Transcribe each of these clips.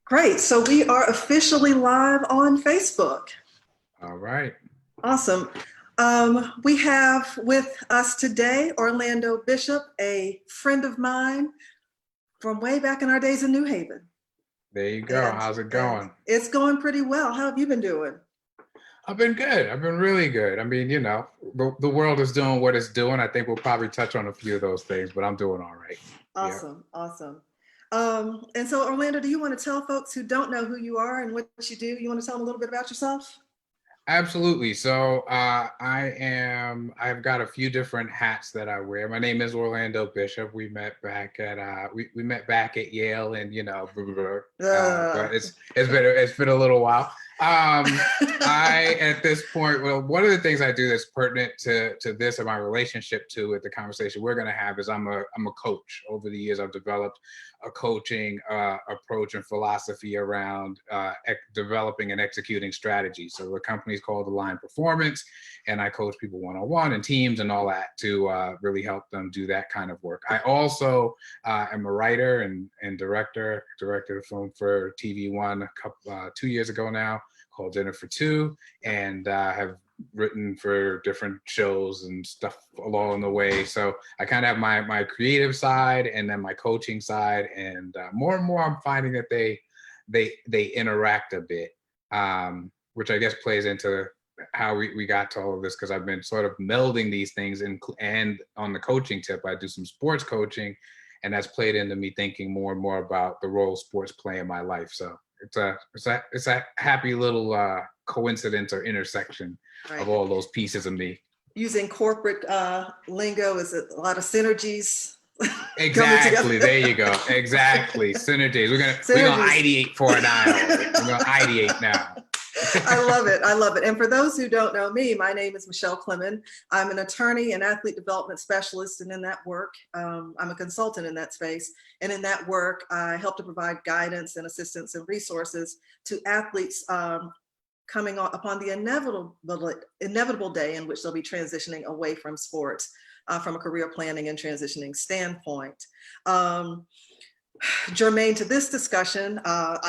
Great. So we are officially live on Facebook. All right. Awesome. We have with us today Orlando Bishop, a friend of mine from way back in our days in New Haven. There you go. And, How's it and going? it's going pretty well. How have you been doing? I've been good. I've been really good. I mean, the world is doing what it's doing. I think we'll probably touch on a few of those things, but I'm doing all right. Yeah. Awesome. Awesome. And so Orlando, do you want to tell folks who don't know who you are and what you do? You want to tell them a little bit about yourself? Absolutely. So I've got a few different hats that I wear. My name is Orlando Bishop. We met back at Yale, and but it's been a little while. I at this point, well, one of the things I do that's pertinent to this and my relationship to it, the conversation we're going to have, is I'm a coach. Over the years, I've developed a coaching approach and philosophy around developing and executing strategies. So the company's called Align Performance, and I coach people one-on-one and teams and all that to really help them do that kind of work. I also am a writer and directed a film for TV One 2 years ago now called Dinner for Two, and have written for different shows and stuff along the way. So I kind of have my creative side and then my coaching side, and more I'm finding that they interact a bit, which I guess plays into how we got to all of this, because I've been sort of melding these things and on the coaching tip, I do some sports coaching, and that's played into me thinking more and more about the role sports play in my life. So it's a happy little coincidence or intersection Right. of all those pieces of me. Using corporate lingo, is it a lot of synergies? Exactly. There you go. Exactly. Synergies. We're gonna ideate for an hour. We're gonna ideate now. I love it. I love it. And for those who don't know me, my name is Michelle Clemon. I'm an attorney and athlete development specialist, and in that work, I'm a consultant in that space. And in that work, I help to provide guidance and assistance and resources to athletes coming upon the inevitable day in which they'll be transitioning away from sports from a career planning and transitioning standpoint. Germane to this discussion, I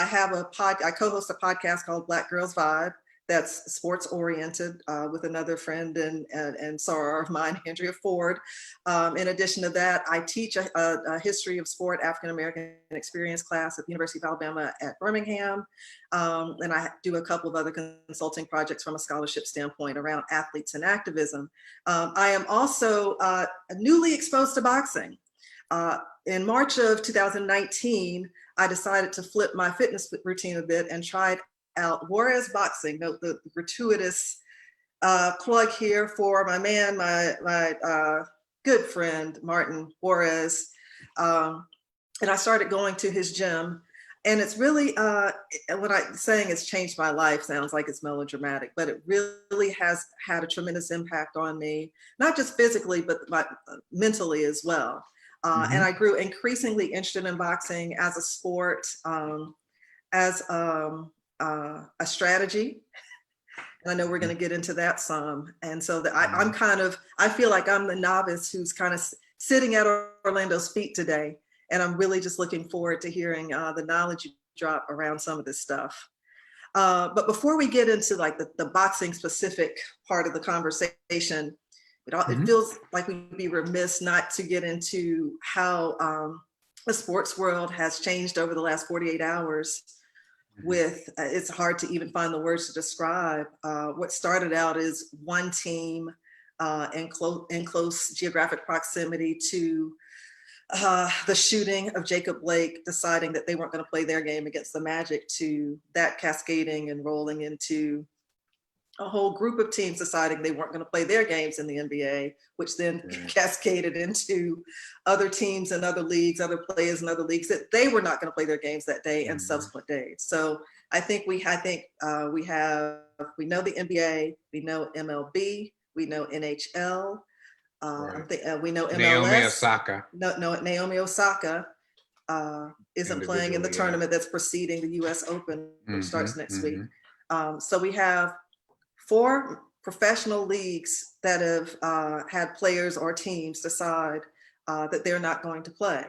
co-host a podcast called Black Girls Vibe that's sports oriented with another friend and soror of mine, Andrea Ford. In addition to that, I teach a history of sport African American experience class at the University of Alabama at Birmingham. And I do a couple of other consulting projects from a scholarship standpoint around athletes and activism. I am also newly exposed to boxing. In March of 2019, I decided to flip my fitness routine a bit and tried out Juarez Boxing. Note the gratuitous plug here for my man, my good friend, Martin Juarez. And I started going to his gym. And it's really, what I'm saying it's changed my life sounds like it's melodramatic, but it really has had a tremendous impact on me, not just physically, but mentally as well. And I grew increasingly interested in boxing as a sport, as a strategy. And I know we're going to get into that some. And so I feel like I'm the novice who's kind of sitting at Orlando's feet today. And I'm really just looking forward to hearing the knowledge you drop around some of this stuff. But before we get into like the boxing specific part of the conversation, it feels like we'd be remiss not to get into how the sports world has changed over the last 48 hours with, it's hard to even find the words to describe. What started out as one team in close geographic proximity to the shooting of Jacob Blake, deciding that they weren't going to play their game against the Magic, to that cascading and rolling into a whole group of teams deciding they weren't going to play their games in the NBA, which then cascaded into other teams and other leagues, other players and other leagues that they were not going to play their games that day and subsequent days. So I think we know the NBA, we know MLB, we know NHL, we know MLS. Naomi Osaka. No, Naomi Osaka isn't playing in the tournament that's preceding the U.S. Open, which starts next week. So we have 4 professional leagues that have had players or teams decide that they're not going to play.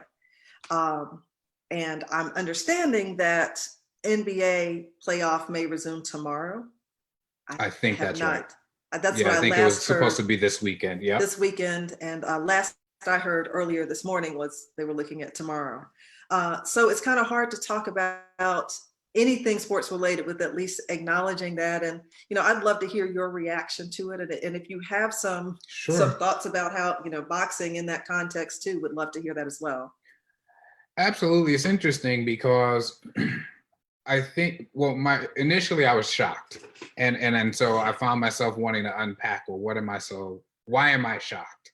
And I'm understanding that NBA playoff may resume tomorrow. I think have that's right. not. That's what Yeah, I I think it was last supposed heard to be this weekend. Yep. this weekend. And last I heard earlier this morning was they were looking at tomorrow. So it's kind of hard to talk about anything sports related with at least acknowledging that. And, I'd love to hear your reaction to it. And if you have some Sure. thoughts about how, boxing in that context too, would love to hear that as well. Absolutely. It's interesting because I think, well, initially I was shocked. And so I found myself wanting to unpack, well, why am I shocked?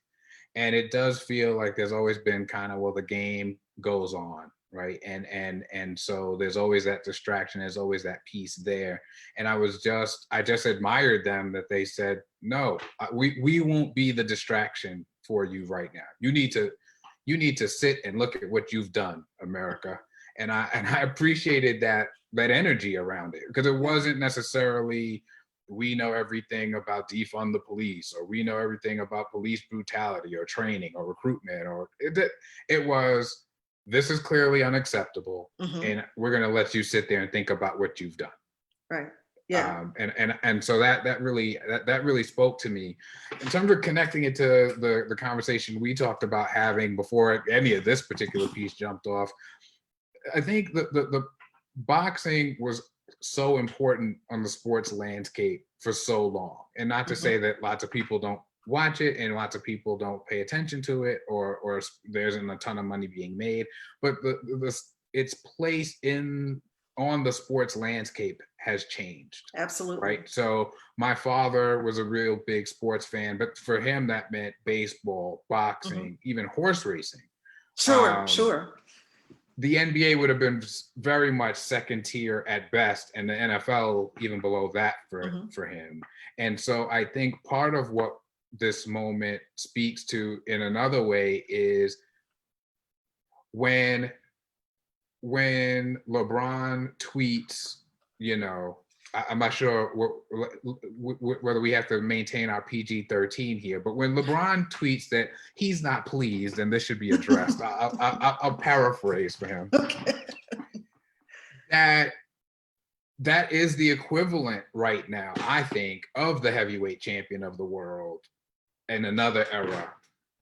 And it does feel like there's always been kind of, well, the game goes on, right? And so there's always that distraction, there's always that piece there. And I just admired them that they said, no, we won't be the distraction for you right now. You need to sit and look at what you've done, America. And I appreciated that energy around it, because it wasn't necessarily, we know everything about defund the police, or we know everything about police brutality or training or recruitment, or it was, this is clearly unacceptable, and we're going to let you sit there and think about what you've done. Right. Yeah. And so that really spoke to me in terms of connecting it to the conversation we talked about having before any of this particular piece jumped off. I think the boxing was so important on the sports landscape for so long, and not to say that lots of people don't watch it and lots of people don't pay attention to it, or there isn't a ton of money being made, but its place on the sports landscape has changed. Absolutely. Right. So my father was a real big sports fan, but for him that meant baseball, boxing, even horse racing. Sure. The NBA would have been very much second tier at best, and the NFL even below that for him. And so I think part of what this moment speaks to in another way is when LeBron tweets, I'm not sure whether we have to maintain our PG-13 here, but when LeBron tweets that he's not pleased and this should be addressed, I'll paraphrase for him. Okay. That is the equivalent right now, I think, of the heavyweight champion of the world in another era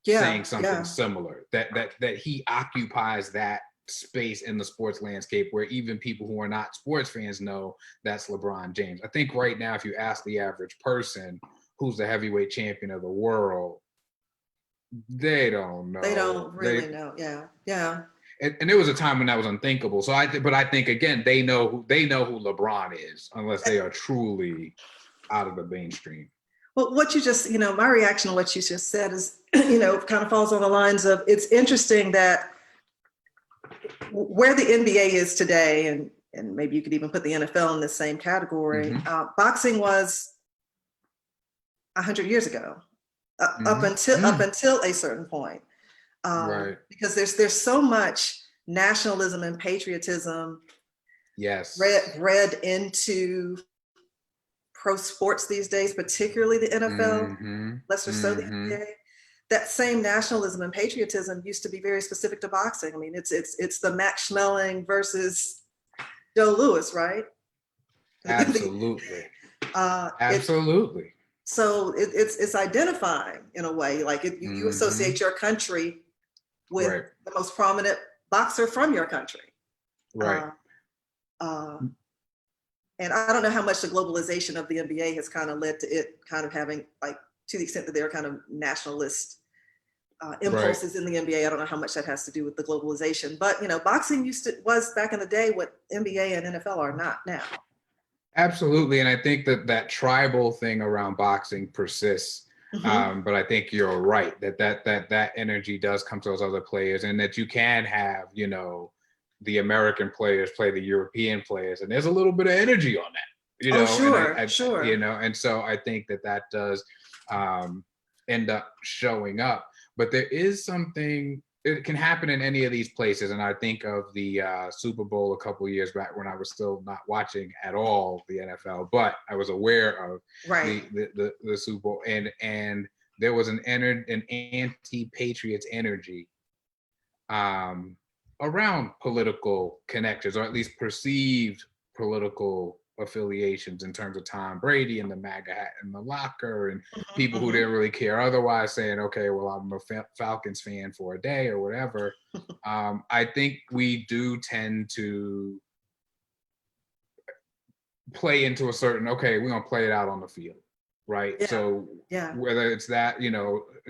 saying something similar. That he occupies that space in the sports landscape where even people who are not sports fans know that's LeBron James. I think right now, if you ask the average person who's the heavyweight champion of the world, they don't know. They don't really know. Yeah. And there was a time when that was unthinkable. So I think again, they know who LeBron is, unless they are truly out of the mainstream. Well, what you just, my reaction to what you just said is, kind of falls on the lines of, it's interesting that where the NBA is today, and maybe you could even put the NFL in the same category, boxing was 100 years ago, up until a certain point. Right. Because there's so much nationalism and patriotism bred into pro sports these days, particularly the NFL, lesser so the NBA. That same nationalism and patriotism used to be very specific to boxing. I mean, it's the Max Schmeling versus Joe Louis, right? Absolutely. Absolutely. So it's identifying in a way, like you associate your country with the most prominent boxer from your country. Right. And I don't know how much the globalization of the NBA has kind of led to it kind of having, like, to the extent that there are kind of nationalist impulses in the NBA. I don't know how much that has to do with the globalization, but boxing was back in the day what NBA and NFL are not now. Absolutely, and I think that tribal thing around boxing persists. But I think you're right that energy does come to those other players, and that you can have the American players play the European players, and there's a little bit of energy on that. Sure. And so I think that does end up showing up. But there is something, it can happen in any of these places. And I think of the Super Bowl a couple of years back when I was still not watching at all the NFL, but I was aware of the Super Bowl, and there was an anti-Patriots energy around political connections, or at least perceived political affiliations in terms of Tom Brady and the MAGA hat in the locker, and people who Mhm. didn't really care otherwise saying, okay, well, I'm a Falcons fan for a day or whatever. I think we do tend to play into a certain, okay, we're gonna play it out on the field, right? Yeah, So yeah, whether it's that,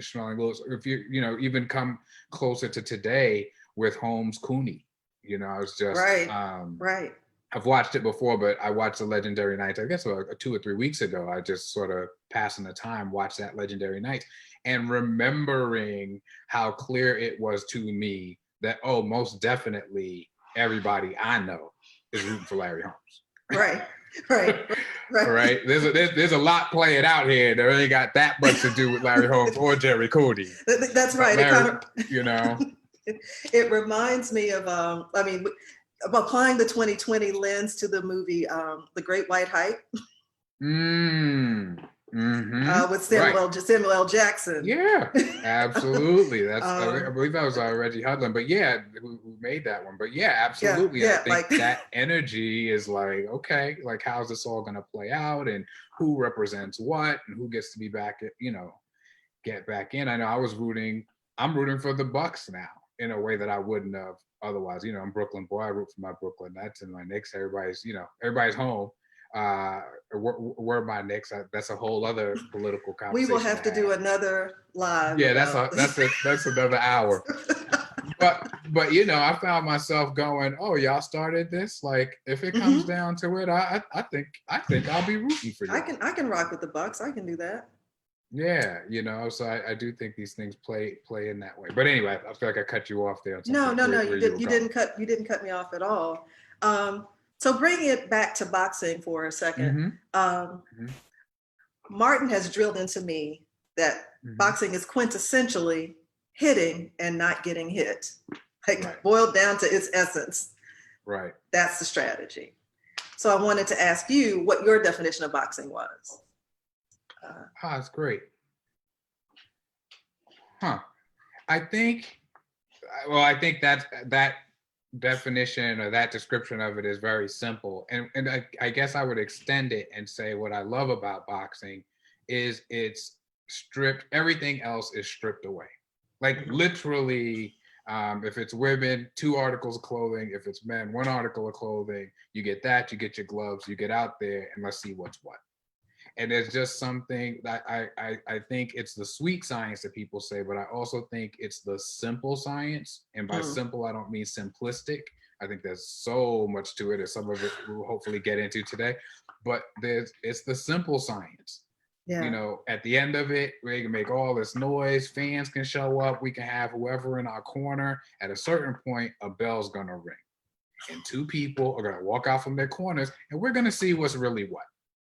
smelling Lewis, or if even come closer to today with Holmes Cooney, I was just right, right. I've watched it before, but I watched the Legendary Nights, I guess 2 or 3 weeks ago. I just sort of passing the time, watched that Legendary Nights and remembering how clear it was to me that, oh, most definitely everybody I know is rooting for Larry Holmes. Right, right, All right. right. There's a lot playing out here that really got that much to do with Larry Holmes or Jerry Cooney. That's But right. It kind Larry, of you know. it reminds me of applying the 2020 lens to the movie The Great White Hype Mm, with right. Samuel L. Jackson. Yeah, absolutely. I um, believe that was Reggie Hudlin, but yeah, who made that one. But yeah, yeah, absolutely. And I yeah, think like that energy is like, okay, like how's this all gonna play out, and who represents what, and who gets to be back at, get back in. I know I'm rooting for the Bucks now in a way that I wouldn't have otherwise. I'm a Brooklyn boy. I root for my Brooklyn Nets and my Knicks. Everybody's home. Where my Knicks, that's a whole other political we will conversation to have to do have. another live Yeah, about that's another hour. But I found myself going, oh, y'all started this. Like, if it comes Mhm. down to it, I think I'll be rooting for y'all. I can rock with the Bucks. I can do that. Yeah, so I do think these things play in that way. But anyway, I feel like I cut you off there on No, something no, no. where you were going. You didn't cut me off at all. So bringing it back to boxing for a second. Mm-hmm. Um, Mm-hmm. Martin has drilled into me that Mm-hmm. boxing is quintessentially hitting and not getting hit. Right. Like boiled down to its essence. Right. That's the strategy. So I wanted to ask you what your definition of boxing was. That's great. Huh. I think, I think that definition or that description of it is very simple. And I guess I would extend it and say what I love about boxing is it's stripped, everything else is stripped away. Like literally, if it's women, 2 articles of clothing. If it's men, 1 article of clothing. You get that, you get your gloves, you get out there and let's see what's what. And it's just something that I think it's the sweet science that people say, but I also think it's the simple science. And by simple, I don't mean simplistic. I think there's so much to it, and some of it we'll hopefully get into today. But it's the simple science. Yeah. At the end of it, we can make all this noise, fans can show up, we can have whoever in our corner. At a certain point, a bell's gonna ring. And 2 people are gonna walk out from their corners, and we're gonna see what's really what.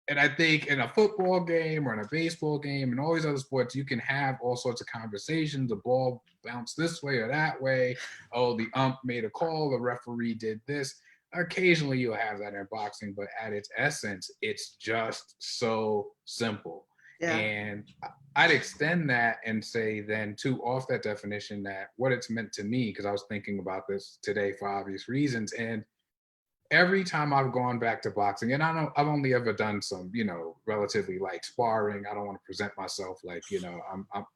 And I think in a football game or in a baseball game and all these other sports, you can have all sorts of conversations. The ball bounced this way or that way. Oh, the ump made a call. The referee did this. Occasionally you'll have that in boxing, but at its essence, it's just so simple. Yeah. And I'd extend that and say then too, off that definition, that what it's meant to me, because I was thinking about this today for obvious reasons. And every time I've gone back to boxing, and I know I've only ever done some, relatively light sparring. I don't want to present myself like,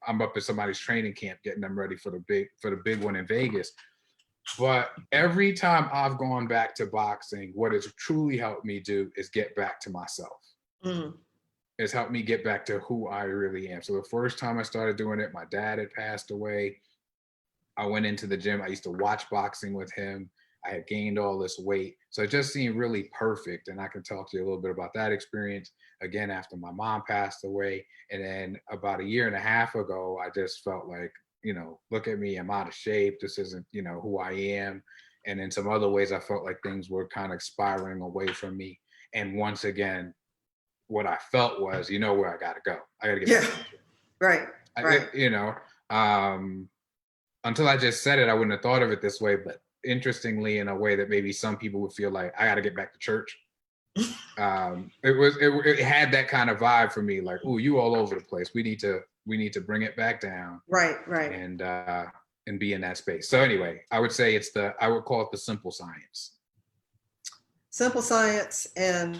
I'm up at somebody's training camp getting them ready for the big one in Vegas. But every time I've gone back to boxing, what it's truly helped me do is get back to myself. Mm. It's helped me get back to who I really am. So the first time I started doing it, my dad had passed away. I went into the gym. I used to watch boxing with him. I had gained all this weight. So it just seemed really perfect. And I can talk to you a little bit about that experience again after my mom passed away. And then about a year and a half ago, I just felt like, look at me, I'm out of shape. This isn't, who I am. And in some other ways, I felt like things were kind of spiraling away from me. And once again, what I felt was, where I got to go. I got to get back. Right. Until I just said it, I wouldn't have thought of it this way. But interestingly, in a way that maybe some people would feel like I got to get back to church. It had that kind of vibe for me, like, oh, you all over the place. We need to bring it back down. Right. And be in that space. So anyway, I would say I would call it the simple science. simple science, and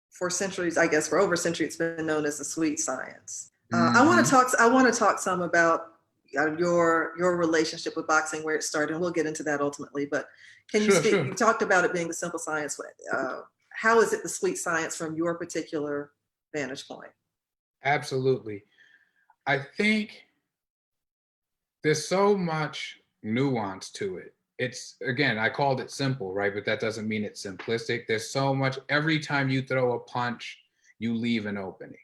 for centuries, I guess for over a century, it's been known as the sweet science. I want to Hmm. talk. I want to talk some about your relationship with boxing, where it started, and we'll get into that ultimately. But can you Sure, speak? sure. You talked about it being the simple science. How is it the sweet science from your particular vantage point? Absolutely. I think there's so much nuance to it. It's, again, I called it simple, right? But that doesn't mean it's simplistic. There's so much. Every time you throw a punch, you leave an opening.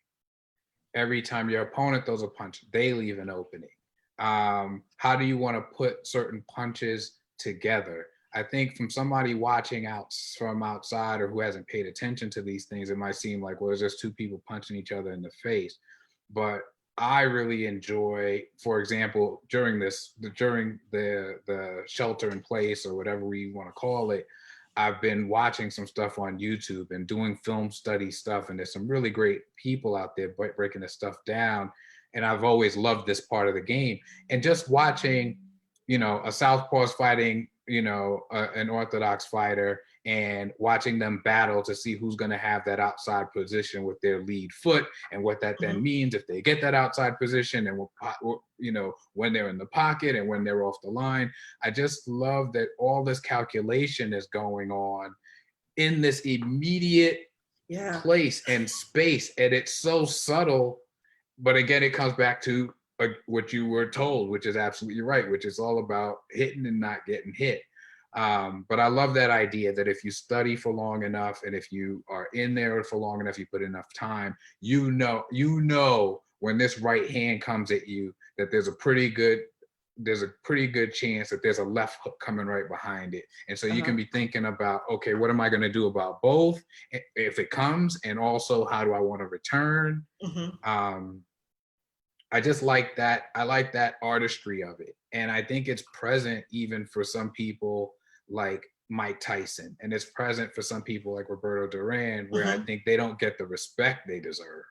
Every time your opponent throws a punch, they leave an opening. How do you want to put certain punches together? I think from somebody watching out from outside or who hasn't paid attention to these things, it might seem like, well, it's just two people punching each other in the face. But I really enjoy, for example, during the shelter in place or whatever we want to call it, I've been watching some stuff on YouTube and doing film study stuff, and there's some really great people out there breaking this stuff down. And I've always loved this part of the game. And just watching, a southpaw's fighting, an orthodox fighter, and watching them battle to see who's going to have that outside position with their lead foot, and what that then Mhm. means if they get that outside position, and when they're in the pocket and when they're off the line. I just love that all this calculation is going on in this immediate Yeah. place and space, and it's so subtle. But again, it comes back to what you were told, which is absolutely right, which is all about hitting and not getting hit. But I love that idea that if you study for long enough, and if you are in there for long enough, you put enough time, you know when this right hand comes at you, that there's a pretty good chance that there's a left hook coming right behind it. And so you Uh-huh. can be thinking about, okay, what am I going to do about both if it comes? And also, how do I want to return? Hmm. Um, I just like that. I like that artistry of it. And I think it's present even for some people like Mike Tyson. And it's present for some people like Roberto Duran, where I Hmm. think they don't get the respect they deserve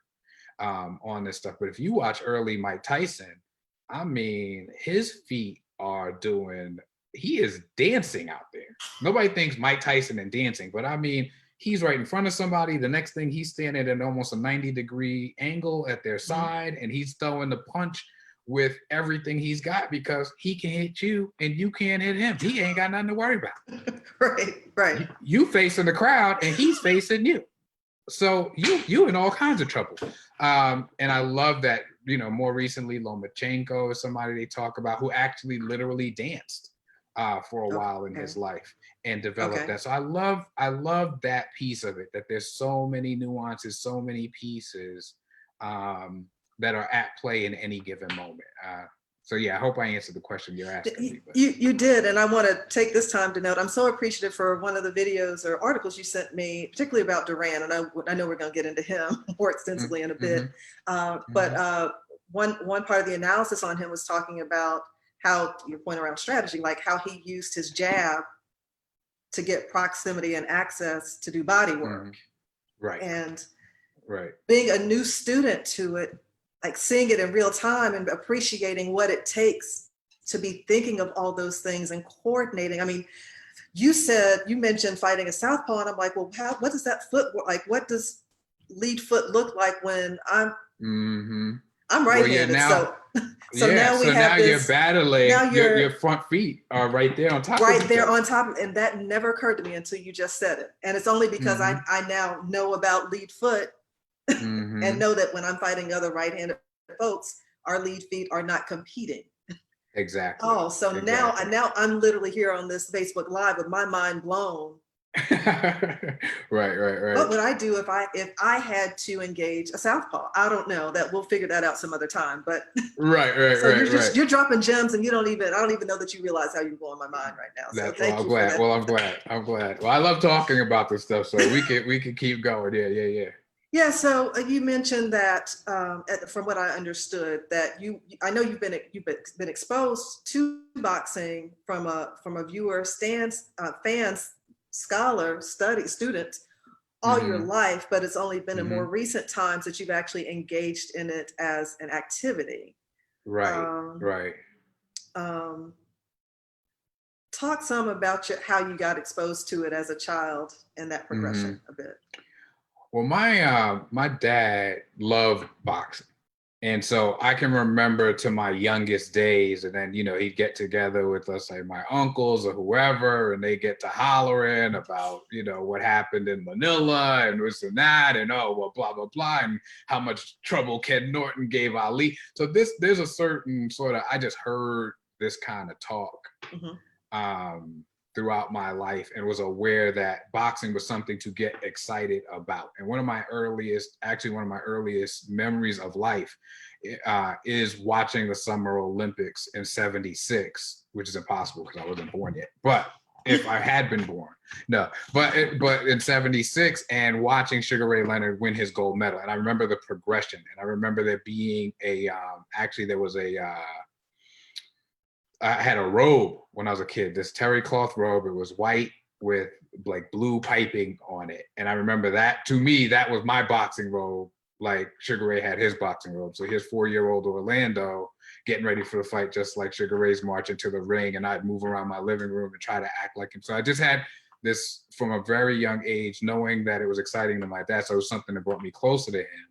on this stuff. But if you watch early Mike Tyson, I mean, his feet are doing, he is dancing out there. Nobody thinks Mike Tyson and dancing, but I mean, he's right in front of somebody. The next thing, he's standing at almost a 90-degree angle at their Hmm. side, and he's throwing the punch with everything he's got, because he can hit you and you can't hit him. He ain't got nothing to worry about. Right. Right. You facing the crowd and he's facing you. So you in all kinds of trouble. And I love that, more recently Lomachenko is somebody they talk about who actually literally danced for a while in Okay. his life and developed Okay. that. So I love that piece of it, that there's so many nuances, so many pieces that are at play in any given moment. So yeah, I hope I answered the question you're asking me. But You did, and I want to take this time to note I'm so appreciative for one of the videos or articles you sent me, particularly about Duran, and I know we're going to get into him more extensively in a bit. mm-hmm, But mm-hmm, one part of the analysis on him was talking about how your point around strategy, like how he used his jab to get proximity and access to do body mm-hmm. work, Right, and right. being a new student to it, like seeing it in real time and appreciating what it takes to be thinking of all those things and coordinating. I mean, you mentioned fighting a southpaw, and I'm like, well, what does that foot like? What does lead foot look like when Mm-hmm. I'm Well, yeah, right-handed? now, So yeah. now we So now have you're this. battling. Now Your you're front feet are right there on top of right each there other. on top of, and that never occurred to me until you just said it. And it's only because Mm-hmm. I now know about lead foot and Mm-hmm. know that when I'm fighting other right-handed folks, our lead feet are not competing. Exactly. Oh, so Exactly. now I'm literally here on this Facebook Live with my mind blown. Right. Right. What Right. would I do if I had to engage a southpaw? I don't know. That we'll figure that out some other time. But Right. Right. so Right. Right. you're dropping gems, and I don't even know that you realize how you're blowing my mind right now. So That's well. thank I'm you for glad. that. Well, I'm glad. I'm glad. Well, I love talking about this stuff, so we can keep going. Yeah. Yeah. Yeah. Yeah, so you mentioned that from what I understood, that I know you've been exposed to boxing from a viewer, fans, scholar, student all your Mm-hmm. life, but it's only been in Mm-hmm. more recent times that you've actually engaged in it as an activity. Right. Um, Right. um, talk some about how you got exposed to it as a child and that progression a bit. Well, my dad loved boxing. And so I can remember to my youngest days, and then, he'd get together with, let's say, my uncles or whoever, and they get to hollering about, what happened in Manila and this and that, and blah, blah, blah, and how much trouble Ken Norton gave Ali. So there's a certain sort of, I just heard this kind of talk throughout my life and was aware that boxing was something to get excited about. And one of my earliest memories of life is watching the Summer Olympics in '76, which is impossible because I wasn't born yet. But if I had been born, no. But in '76 and watching Sugar Ray Leonard win his gold medal. And I remember the progression. And I remember there being I had a robe when I was a kid, this terry cloth robe. It was white with like blue piping on it. And I remember that, to me, that was my boxing robe, like Sugar Ray had his boxing robe. So here's 4-year-old Orlando getting ready for the fight, just like Sugar Ray's marching to the ring. And I'd move around my living room and try to act like him. So I just had this from a very young age, knowing that it was exciting to my dad. So it was something that brought me closer to him.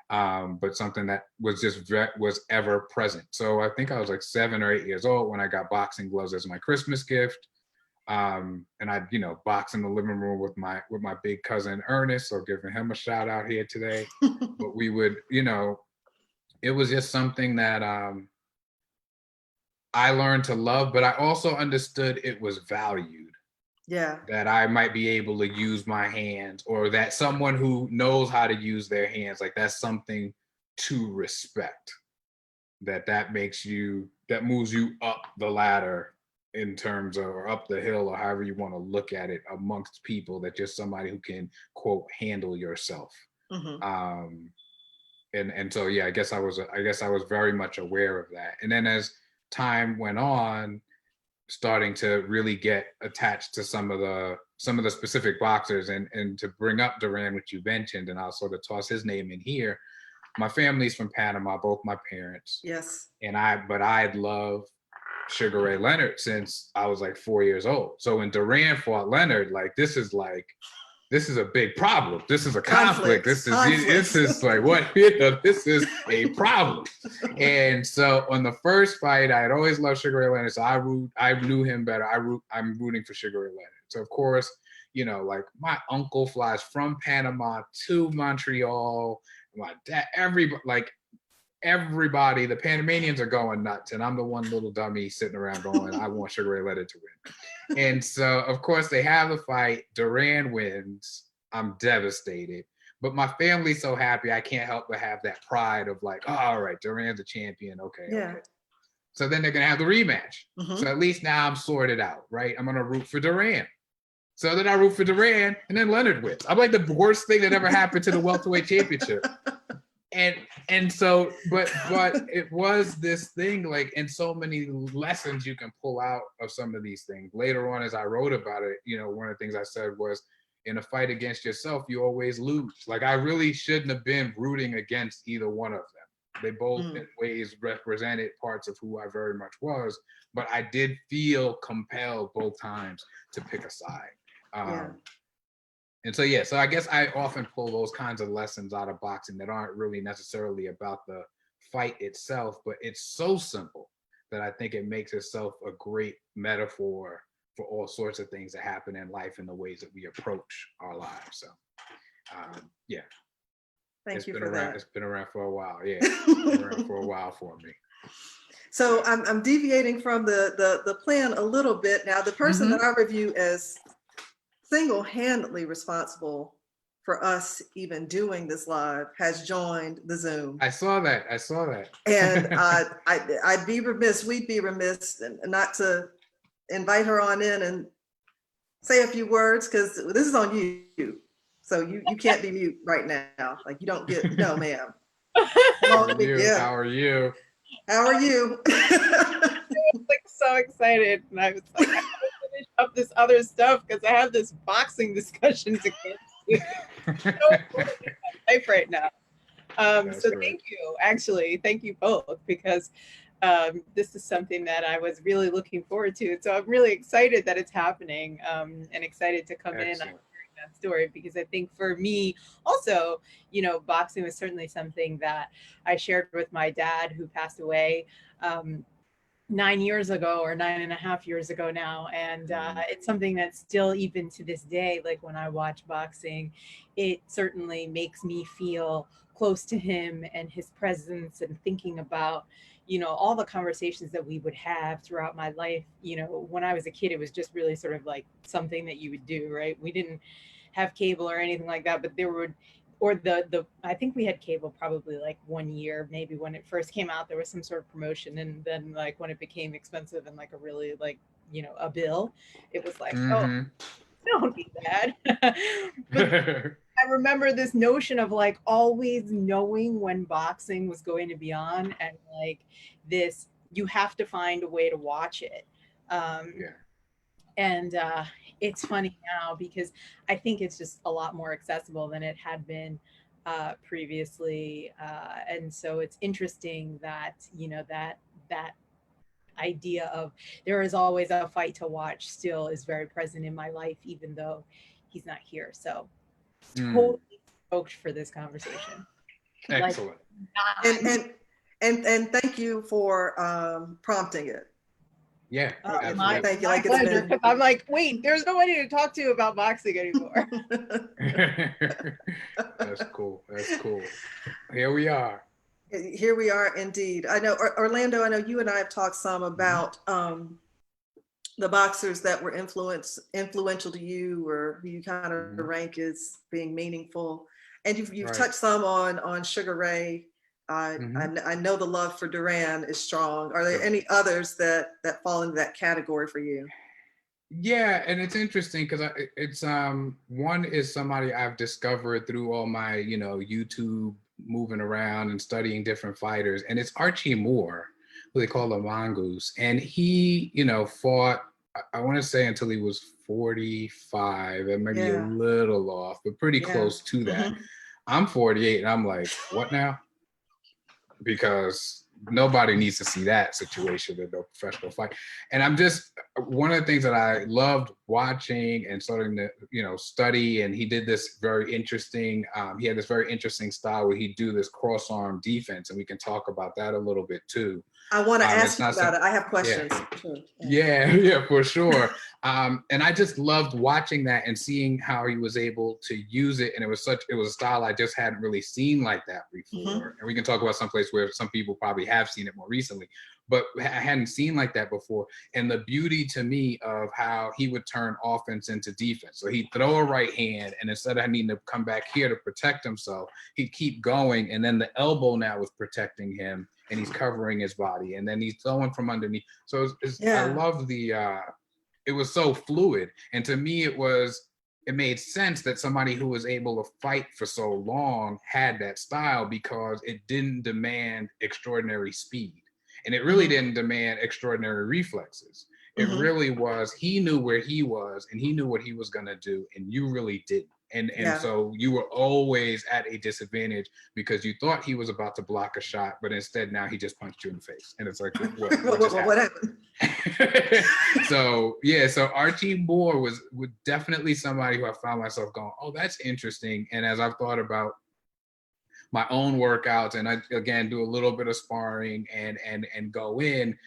But something that was was ever present. So I think I was like 7 or 8 years old when I got boxing gloves as my Christmas gift. And I'd, box in the living room with my big cousin Ernest, so giving him a shout out here today. But we would, it was just something that I learned to love, but I also understood it was valued. Yeah. That I might be able to use my hands, or that someone who knows how to use their hands, like that's something to respect. That moves you up the ladder in terms of, or up the hill, or however you want to look at it, amongst people, that just somebody who can, quote, handle yourself. And so, yeah, I guess I was very much aware of that. And then as time went on, starting to really get attached to some of the specific boxers, and to bring up Duran, which you mentioned, and I'll sort of toss his name in here. My family's from Panama, both my parents. Yes. But I'd loved Sugar Ray Leonard since I was like 4 years old. So when Duran fought Leonard, this is a big problem. This is a conflict. This is like what, this is a problem. And so on the first fight, I had always loved Sugar Ray Leonard. So I knew him better. I'm rooting for Sugar Ray Leonard. So of course, like my uncle flies from Panama to Montreal. My dad, everybody, the Panamanians are going nuts. And I'm the one little dummy sitting around going, I want Sugar Ray Leonard to win. And so, of course, they have the fight. Duran wins. I'm devastated. But my family's so happy, I can't help but have that pride of like, oh, all right, Duran's a champion. Okay. So then they're going to have the rematch. So at least now I'm sorted out, right? I'm going to root for Duran. So then I root for Duran, and then Leonard wins. I'm like the worst thing that ever happened to the welterweight championship. And so, but it was this thing, like, and so many lessons you can pull out of some of these things. Later on, as I wrote about it, one of the things I said was, in a fight against yourself, you always lose. Like, I really shouldn't have been rooting against either one of them. They both in ways represented parts of who I very much was, but I did feel compelled both times to pick a side. And so, yeah, so I guess I often pull those kinds of lessons out of boxing that aren't really necessarily about the fight itself, but it's so simple that I think it makes itself a great metaphor for all sorts of things that happen in life and the ways that we approach our lives. So, yeah. Thank you for that. It's been around for a while. Yeah, it's been around for a while for me. So I'm deviating from the plan a little bit now. The person that I review as single-handedly responsible for us even doing this live has joined the Zoom. I saw that. And we'd be remiss not to invite her on in and say a few words, because this is on you. So you can't be mute right now. Like, you don't get, no, ma'am. How are you? How are you? I was like so excited, and I was like, I gotta finish up this other stuff because I have this boxing discussion to get to. So important in my life right now. So thank you, actually, thank you both, because This is something that I was really looking forward to. So I'm really excited that it's happening, and excited to come in on Excellent. hearing that story, because I think for me also, boxing was certainly something that I shared with my dad, who passed away. 9 years ago, or 9.5 years ago now, and it's something that still, even to this day, like when I watch boxing, it certainly makes me feel close to him and his presence, and thinking about all the conversations that we would have throughout my life. When I was a kid, it was just really sort of like something that you would do, right? We didn't have cable or anything like that, but there would, or the I think we had cable probably like 1 year, maybe when it first came out, there was some sort of promotion, and then like when it became expensive and like a really like a bill, it was like, oh, Mm-hmm. don't do that. But I remember this notion of like always knowing when boxing was going to be on, and like this, you have to find a way to watch it. um, Yeah. and it's funny now, because I think it's just a lot more accessible than it had been previously. And so it's interesting that that idea of there is always a fight to watch still is very present in my life, even though he's not here. So Mm. totally stoked for this conversation. Like, Excellent. And not. and thank you for prompting it. Yeah, My Thank you. my Like it's pleasure. been. Because I'm like, wait, there's nobody to talk to about boxing anymore. That's cool. That's cool. Here we are. Here we are indeed. I know, Orlando, I know you and I have talked some Mhm. about the boxers that were influential to you, or who you kind of Mhm. rank as being meaningful. And you've Right. touched some on Sugar Ray. Mhm. I know the love for Duran is strong. Are there Sure. any others that fall into that category for you? Yeah, and it's interesting because it's one is somebody I've discovered through all my YouTube moving around and studying different fighters, and it's Archie Moore, who they call the Mongoose, and he fought I want to say until he was 45, and maybe a Yeah, little off, but pretty yeah. close to that. Hmm. I'm 48, and I'm like, what now? Because nobody needs to see that situation in a professional fight. And I'm just one of the things that I loved watching and starting to study. And he did this very interesting. He had this very interesting style where he'd do this cross arm defense, and we can talk about that a little bit too. I want to It's ask you not about some, it. I have yeah. questions. Sure. Yeah. Yeah, yeah, for sure. And I just loved watching that and seeing how he was able to use it. And it was a style I just hadn't really seen like that Hmm. before. And we can talk about some place where some people probably have seen it more recently, but I hadn't seen like that before. And the beauty to me of how he would turn offense into defense. So he'd throw a right hand, and instead of needing to come back here to protect himself, he'd keep going. And then the elbow now was protecting him, and he's covering his body, and then he's throwing from underneath. So I Yeah. love it was so fluid. And to me, it made sense that somebody who was able to fight for so long had that style, because it didn't demand extraordinary speed. And it really Hmm. didn't demand extraordinary reflexes. It Hmm. really was, he knew where he was and he knew what he was going to do, and you really didn't. And Yeah. so you were always at a disadvantage because you thought he was about to block a shot, but instead now he just punched you in the face. And it's like, what just What happened? happened? So yeah, so Archie Moore was definitely somebody who I found myself going, oh, that's interesting. And as I've thought about my own workouts, and I again do a little bit of sparring and go in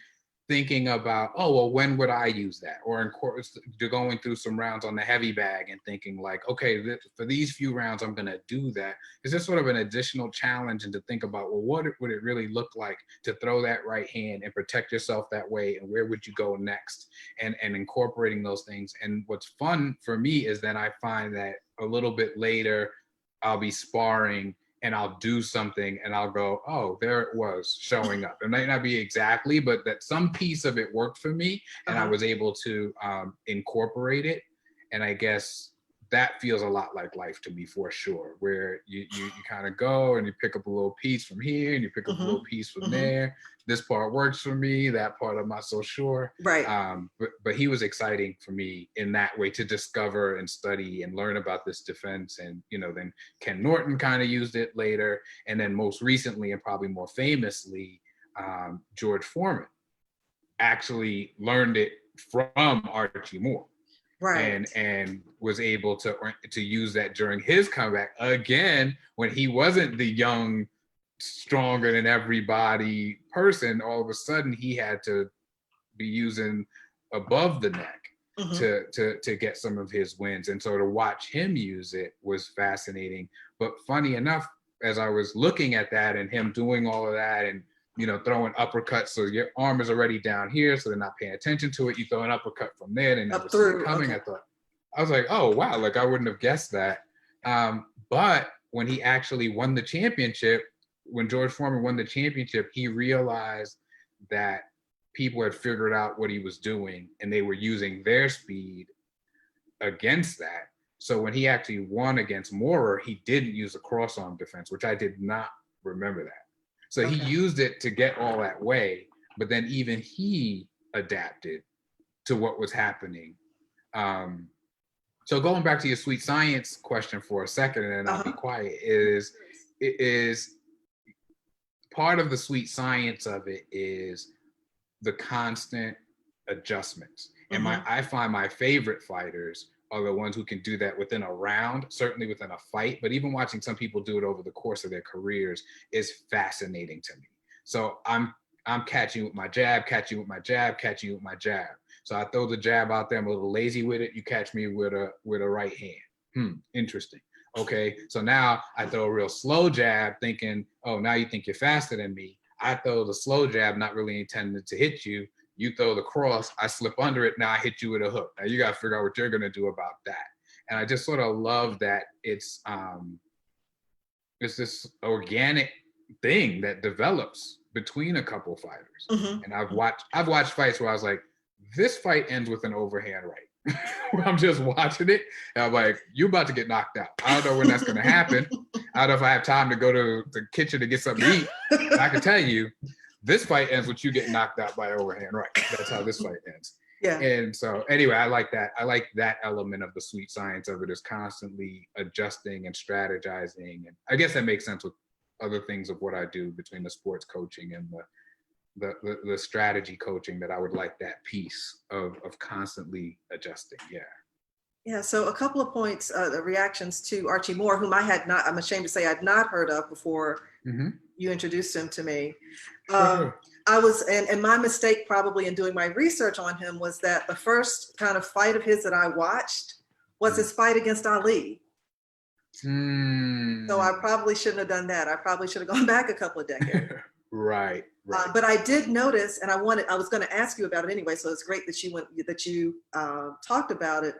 thinking about, oh, well, when would I use that? Or in course, going through some rounds on the heavy bag and thinking like, okay, for these few rounds, I'm going to do that. Is this sort of an additional challenge, and to think about, well, what would it really look like to throw that right hand and protect yourself that way? And where would you go next? And incorporating those things. And what's fun for me is that I find that a little bit later, I'll be sparring and I'll do something and I'll go, oh, there it was showing up. It might not be exactly, but that some piece of it worked for me, and I Uh-huh. was able to incorporate it. And I guess that feels a lot like life to me, for sure, where you kind of go and you pick up a little piece from here and you pick up a little Hmm. piece from Hmm. there. This part works for me, that part I'm not so sure. Right. But he was exciting for me in that way, to discover and study and learn about this defense. And then Ken Norton kind of used it later, and then most recently and probably more famously, George Foreman actually learned it from Archie Moore. Right. And was able to use that during his comeback again when he wasn't the young, stronger than everybody person. All of a sudden, he had to be using above the neck to get some of his wins. And so to watch him use it was fascinating. But funny enough, as I was looking at that and him doing all of that and throwing uppercuts, so your arm is already down here, so they're not paying attention to it. You throw an uppercut from there and never see it coming. Okay. I was like, oh wow, like I wouldn't have guessed that. But when he actually won the championship, when George Foreman won the championship, he realized that people had figured out what he was doing and they were using their speed against that. So when he actually won against Moorer, he didn't use a cross-arm defense, which I did not remember that. So he used it to get all that way, but then even he adapted to what was happening. So going back to your sweet science question for a second, and then I'll be quiet, is part of the sweet science of it is the constant adjustments. And I find my favorite fighters are the ones who can do that within a round, certainly within a fight, but even watching some people do it over the course of their careers is fascinating to me. So I'm catching you with my jab, catching you with my jab, catching you with my jab. So I throw the jab out there, I'm a little lazy with it, you catch me with a right hand. Interesting. Okay, so now I throw a real slow jab thinking, oh, now you think you're faster than me. I throw the slow jab, not really intended to hit you. You throw the cross, I slip under it, now I hit you with a hook. Now you got to figure out what you're going to do about that. And I just sort of love that it's this organic thing that develops between a couple fighters. And I've watched fights where I was like, this fight ends with an overhand right. I'm just watching it and I'm like, you're about to get knocked out. I don't know when that's going to happen. I don't know if I have time to go to the kitchen to get something to eat. I can tell you, this fight ends with you getting knocked out by overhand right. That's how this fight ends. Yeah. And so anyway, I like that. I like that element of the sweet science of it, is constantly adjusting and strategizing. And I guess that makes sense with other things of what I do between the sports coaching and the strategy coaching, that I would like that piece of constantly adjusting. Yeah. Yeah. So a couple of points, the reactions to Archie Moore, whom I'm ashamed to say I'd not heard of before you introduced him to me. I was, and my mistake probably in doing my research on him was that the first kind of fight of his that I watched was his fight against Ali. So I probably shouldn't have done that. I probably should have gone back a couple of decades. Right. But I did notice, and I was going to ask you about it anyway. So it's great that you talked about it.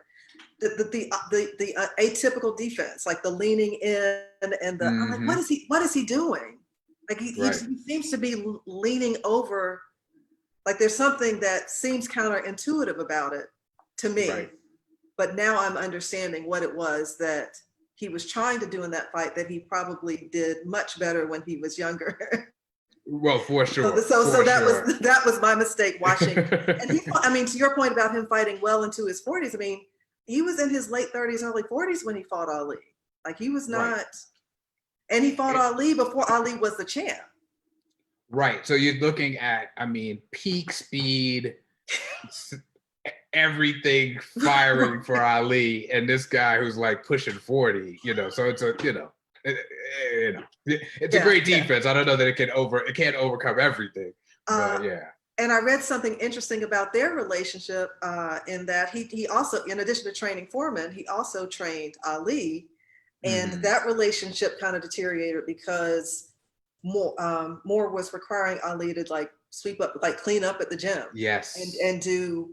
The atypical defense, like the leaning in and the, I'm like, what is he doing? Like he seems to be leaning over. Like there's something that seems counterintuitive about it to me. Right. But now I'm understanding what it was that he was trying to do in that fight that he probably did much better when he was younger. Well, for sure. So that was my mistake watching. And to your point about him fighting well into his 40s, I mean, he was in his late 30s, early 40s when he fought Ali. Like he was not, and he fought Ali before Ali was the champ. Right. So you're looking at, peak speed, everything firing for Ali, and this guy who's like pushing 40. So it's it's a great defense. I don't know that it can't overcome everything. But yeah. And I read something interesting about their relationship in that he also, in addition to training Foreman, he also trained Ali, and that relationship kind of deteriorated because Moore was requiring Ali to like sweep up, like clean up at the gym. Yes. And do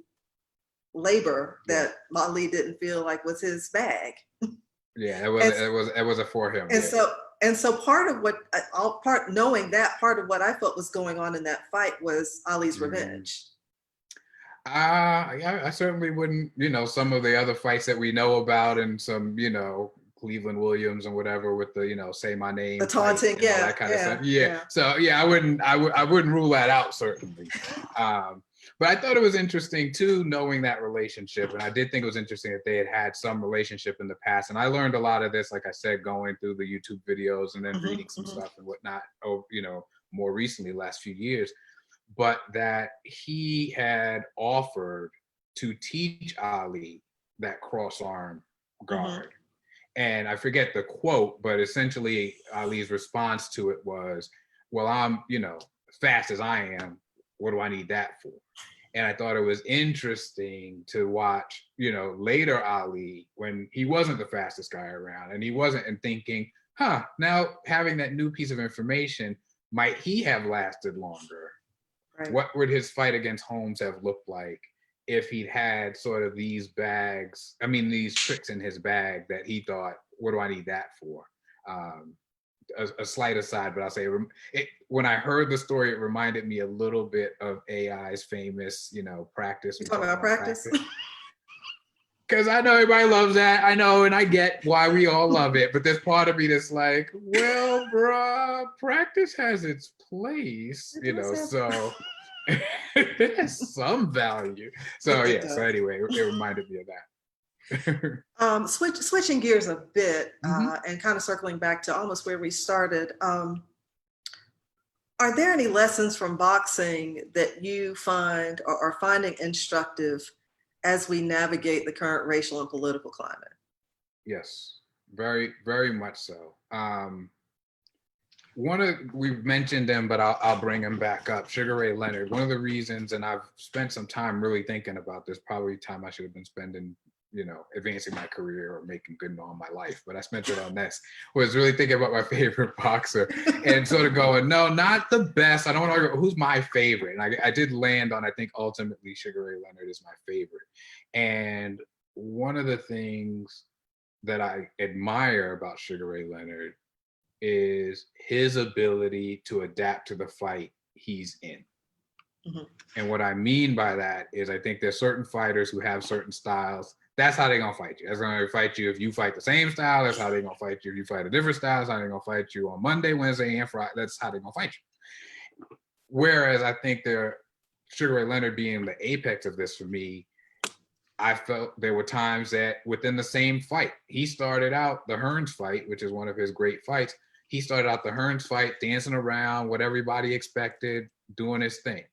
labor that Ali didn't feel like was his bag. Yeah, it was a for him. And so part of knowing that part of what I felt was going on in that fight was Ali's revenge. I certainly wouldn't, some of the other fights that we know about, and some, Cleveland Williams and whatever with the, say my name, the taunting, all that kind of stuff. Yeah. So yeah, I wouldn't rule that out, certainly. But I thought it was interesting too, knowing that relationship. And I did think it was interesting that they had some relationship in the past. And I learned a lot of this, like I said, going through the YouTube videos and then reading some stuff and whatnot, more recently, last few years, but that he had offered to teach Ali that cross arm guard. And I forget the quote, but essentially Ali's response to it was, well, I'm, fast as I am, what do I need that for? And I thought it was interesting to watch, later Ali, when he wasn't the fastest guy around and he wasn't, and thinking, now having that new piece of information, might he have lasted longer? Right. What would his fight against Holmes have looked like if he'd had sort of these tricks in his bag that he thought, what do I need that for? A slight aside, but I'll say when I heard the story, it reminded me a little bit of AI's famous, practice. You talking about practice? Because I know everybody loves that. I know, and I get why we all love it. But there's part of me that's like, well, bruh, practice has its place, so it has some value. So yeah. So anyway, it reminded me of that. Switching gears a bit and kind of circling back to almost where we started. Are there any lessons from boxing that you find or are finding instructive as we navigate the current racial and political climate? Yes, very, very much so. We've mentioned him, but I'll bring him back up. Sugar Ray Leonard. One of the reasons, and I've spent some time really thinking about this, probably time I should have been spending, advancing my career or making good on my life, but I spent it on this, was really thinking about my favorite boxer and sort of going, no, not the best. I don't want to argue who's my favorite. And I did land on, I think ultimately Sugar Ray Leonard is my favorite. And one of the things that I admire about Sugar Ray Leonard is his ability to adapt to the fight he's in. And what I mean by that is I think there's certain fighters who have certain styles. That's how they're gonna fight you. That's gonna fight you if you fight the same style. That's how they're gonna fight you if you fight a different style. That's how they're gonna fight you on Monday, Wednesday, and Friday. That's how they're gonna fight you. Whereas I think Sugar Ray Leonard being the apex of this for me, I felt there were times that within the same fight, he started out the Hearns fight, which is one of his great fights. He started out the Hearns fight, dancing around what everybody expected, doing his thing.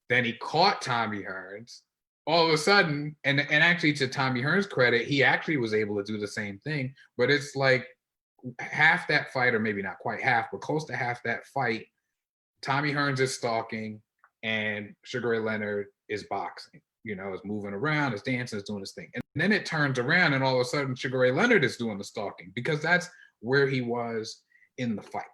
Then he caught Tommy Hearns. All of a sudden, and actually to Tommy Hearns' credit, he actually was able to do the same thing. But it's like half that fight, or maybe not quite half, but close to half that fight, Tommy Hearns is stalking and Sugar Ray Leonard is boxing. Is moving around, is dancing, is doing his thing. And then it turns around and all of a sudden Sugar Ray Leonard is doing the stalking because that's where he was in the fight.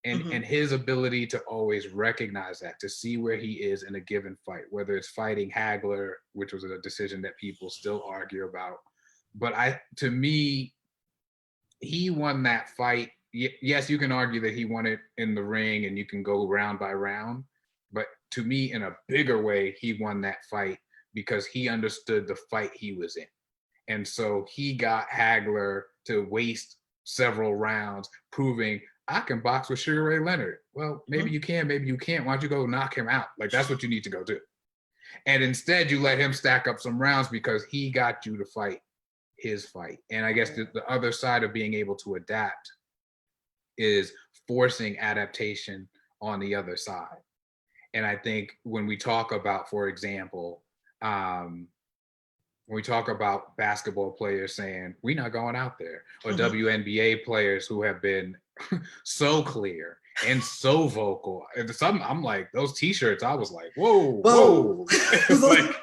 And his ability to always recognize that, to see where he is in a given fight, whether it's fighting Hagler, which was a decision that people still argue about. But to me, he won that fight. Yes, you can argue that he won it in the ring and you can go round by round. But to me, in a bigger way, he won that fight because he understood the fight he was in. And so he got Hagler to waste several rounds proving, I can box with Sugar Ray Leonard. Well, maybe you can, maybe you can't. Why don't you go knock him out? Like, that's what you need to go do. And instead, you let him stack up some rounds because he got you to fight his fight. And I guess the other side of being able to adapt is forcing adaptation on the other side. And I think when we talk about, for example, when we talk about basketball players saying, we're not going out there, or WNBA players who have been so clear and so vocal. And some, I'm like, those t-shirts, I was like, whoa. It's like,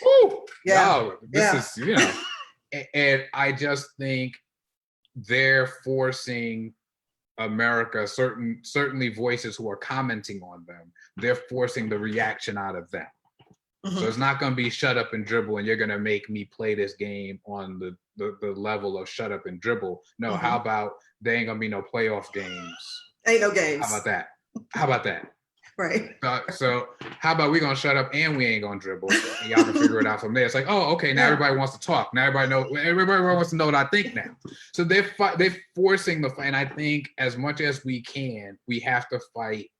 whoo, no, this is, and I just think they're forcing America, certainly voices who are commenting on them, they're forcing the reaction out of them. So it's not going to be shut up and dribble and you're going to make me play this game on the level of shut up and dribble. No, how about there ain't going to be no playoff games? Ain't no games. How about that? Right. So how about we going to shut up and we ain't going to dribble? And y'all can figure it out from there. It's like, oh, okay, now everybody wants to talk. Now everybody wants to know what I think now. So they're forcing the fight. And I think as much as we can, we have to fight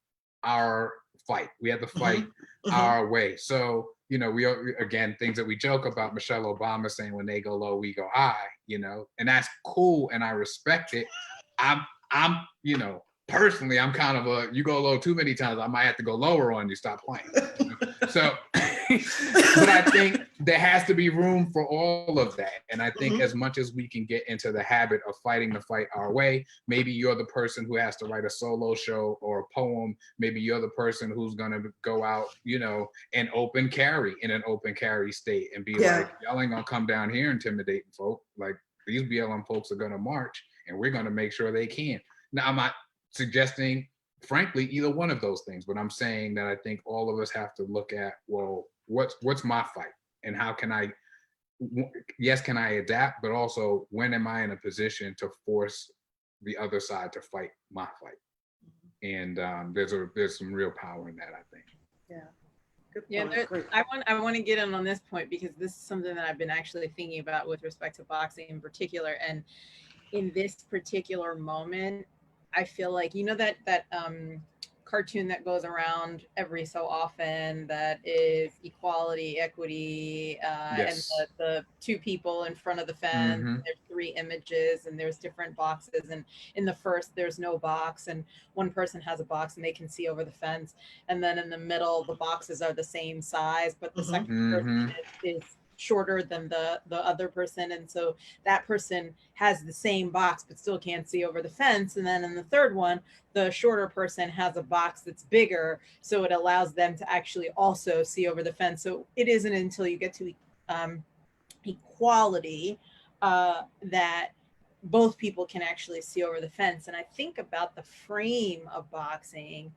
our fight. We have to fight our way. So, we again, things that we joke about, Michelle Obama saying when they go low, we go high, and that's cool. And I respect it. I'm personally, I'm kind of you go low too many times, I might have to go lower on you, stop playing. You know? So, but I think there has to be room for all of that. And I think as much as we can get into the habit of fighting the fight our way, maybe you're the person who has to write a solo show or a poem. Maybe you're the person who's going to go out, you know, and open carry in an open carry state and be like, y'all ain't going to come down here intimidating folk. Like, these BLM folks are going to march and we're going to make sure they can. Now, I'm not suggesting, frankly, either one of those things, but I'm saying that I think all of us have to look at, well, what's my fight, and how can I, yes, can I adapt, but also when am I in a position to force the other side to fight my fight? And there's some real power in that, I think. Yeah. Good Yeah, point. I want to get in on this point because this is something that I've been actually thinking about with respect to boxing in particular. And in this particular moment, I feel like, you know, that cartoon that goes around every so often that is equality, equity, Yes. and the two people in front of the fence. There's three images and there's different boxes. And in the first, there's no box, and one person has a box and they can see over the fence. And then in the middle, the boxes are the same size, but the second person is shorter than the other person, and so that person has the same box but still can't see over the fence. And then in the third one, the shorter person has a box that's bigger, so it allows them to actually also see over the fence. So it isn't until you get to equality that both people can actually see over the fence. And I think about the frame of boxing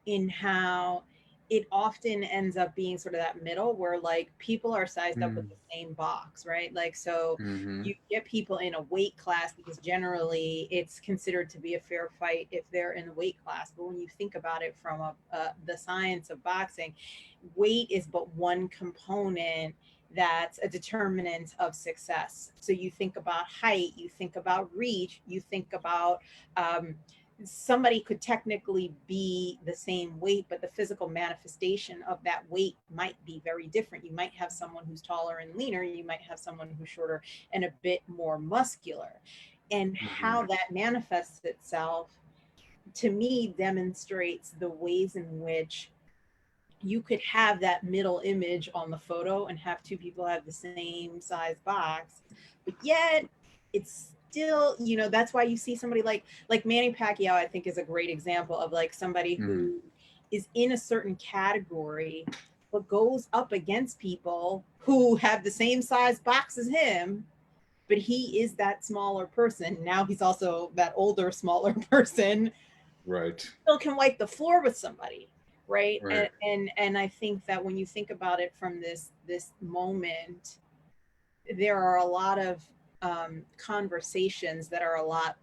in how it often ends up being sort of that middle where like people are sized up with the same box, right? Like, so you get people in a weight class because generally it's considered to be a fair fight if they're in the weight class. But when you think about it from the science of boxing, weight is but one component that's a determinant of success. So you think about height, you think about reach, you think about somebody could technically be the same weight, but the physical manifestation of that weight might be very different. You might have someone who's taller and leaner, you might have someone who's shorter and a bit more muscular. And how that manifests itself, to me, demonstrates the ways in which you could have that middle image on the photo and have two people have the same size box, but yet it's still, you know, that's why you see somebody like Manny Pacquiao, I think, is a great example of like somebody who is in a certain category but goes up against people who have the same size box as him, but he is that smaller person. Now he's also that older, smaller person. Right. Still can wipe the floor with somebody. Right. And I think that when you think about it from this moment, there are a lot of conversations that are a lot,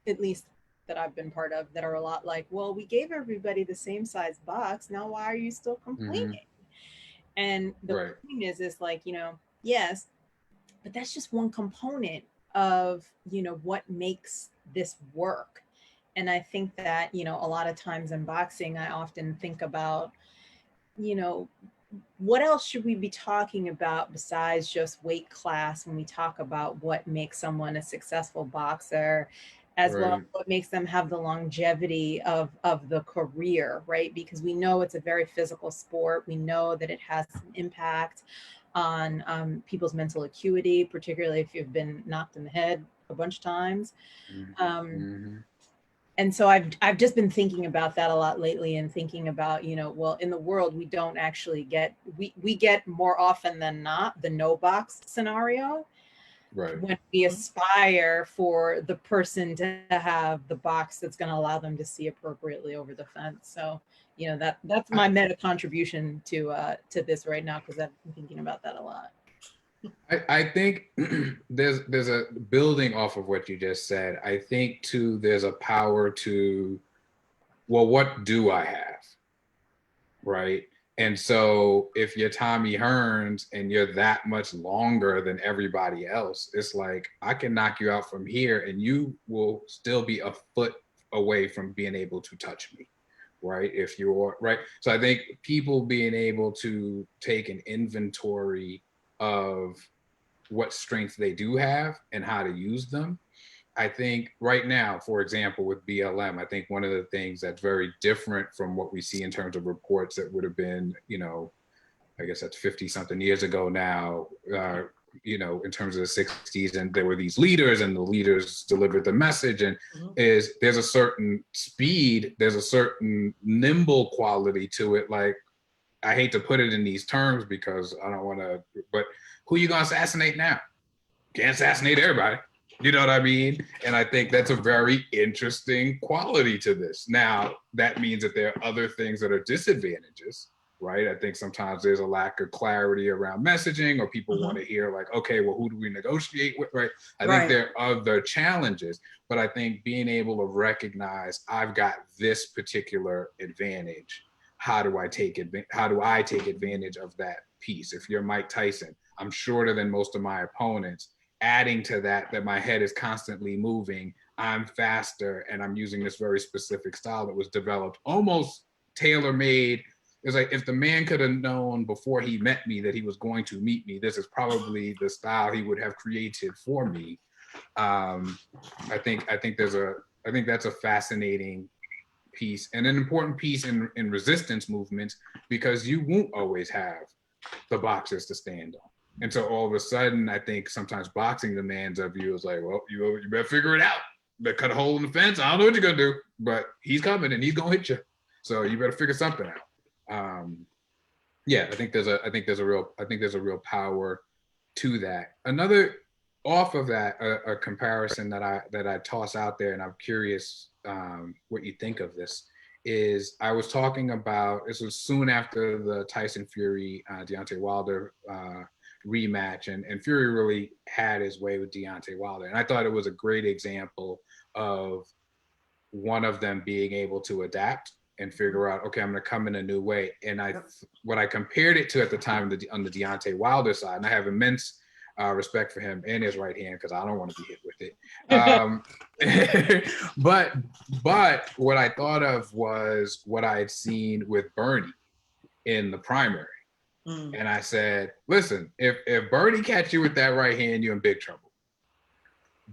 at least that I've been part of, that are a lot like, well, we gave everybody the same size box. Now, why are you still complaining? And the point is like, you know, yes, but that's just one component of, you know, what makes this work. And I think that, you know, a lot of times in boxing, I often think about, you know, what else should we be talking about besides just weight class when we talk about what makes someone a successful boxer, as well as what makes them have the longevity of the career, right? Because we know it's a very physical sport. We know that it has some impact on people's mental acuity, particularly if you've been knocked in the head a bunch of times. And so I've just been thinking about that a lot lately, and thinking about, you know, well, in the world, we don't actually get, we get more often than not the no box scenario. When we aspire for the person to have the box that's going to allow them to see appropriately over the fence. So, you know, that's my meta contribution to this right now, because I've been thinking about that a lot. I think there's a building off of what you just said. I think too, there's a power to, well, what do I have? Right. And so if you're Tommy Hearns and you're that much longer than everybody else, it's like, I can knock you out from here and you will still be a foot away from being able to touch me. Right. If you're right. So I think people being able to take an inventory of what strengths they do have and how to use them, I think right now, for example, with BLM, I think one of the things that's very different from what we see in terms of reports that would have been, I guess that's 50 something years ago now, in terms of the 60s, and there were these leaders and the leaders delivered the message, and there's a certain speed, there's a certain nimble quality to it. Like, I hate to put it in these terms because I don't want to, but who you gonna assassinate now? Can't assassinate everybody. You know what I mean? And I think that's a very interesting quality to this. Now, that means that there are other things that are disadvantages, right? I think sometimes there's a lack of clarity around messaging, or people want to hear like, okay, well, who do we negotiate with, right? I think there are other challenges, but I think being able to recognize I've got this particular advantage. How do I take advantage of that piece? If you're Mike Tyson, I'm shorter than most of my opponents. Adding to that my head is constantly moving, I'm faster, and I'm using this very specific style that was developed, almost tailor-made. It's like, if the man could have known before he met me that he was going to meet me, this is probably the style he would have created for me. I think that's a fascinating piece, and an important piece in resistance movements, because you won't always have the boxers to stand on. And so all of a sudden, I think sometimes boxing demands of you is like, well, you better figure it out. You better cut a hole in the fence. I don't know what you're gonna do, but he's coming and he's gonna hit you. So you better figure something out. I think there's a real power to that. Another, off of that, a comparison that I toss out there, and I'm curious what you think of this, is I was talking about, this was soon after the Tyson Fury Deontay Wilder rematch, and Fury really had his way with Deontay Wilder, and I thought it was a great example of one of them being able to adapt and figure out, okay, I'm going to come in a new way. And what I compared it to at the time on the Deontay Wilder side, and I have immense respect for him and his right hand, because I don't want to be hit with it. But what I thought of was what I had seen with Bernie in the primary. And I said, listen, if Bernie catch you with that right hand, you're in big trouble.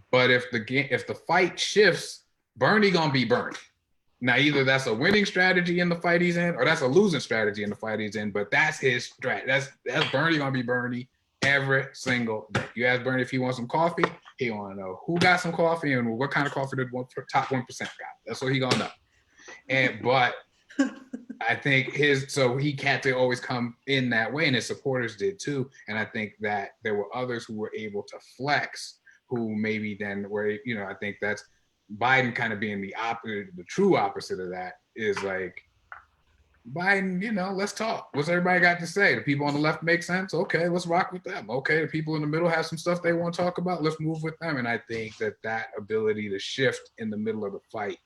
But if the fight shifts, Bernie gonna be Bernie. Now, either that's a winning strategy in the fight he's in, or that's a losing strategy in the fight he's in. But that's his strat. That's Bernie gonna be Bernie every single day. You ask Bernie if he wants some coffee, he wanna know who got some coffee and what kind of coffee did top 1% got. That's what he gonna know. But I think so he had to always come in that way, and his supporters did too. And I think that there were others who were able to flex, who maybe then were, I think that's Biden kind of being the true opposite of that, is like, Biden, let's talk. What's everybody got to say? The people on the left make sense? Okay, let's rock with them. Okay, the people in the middle have some stuff they want to talk about. Let's move with them. And I think that ability to shift in the middle of the fight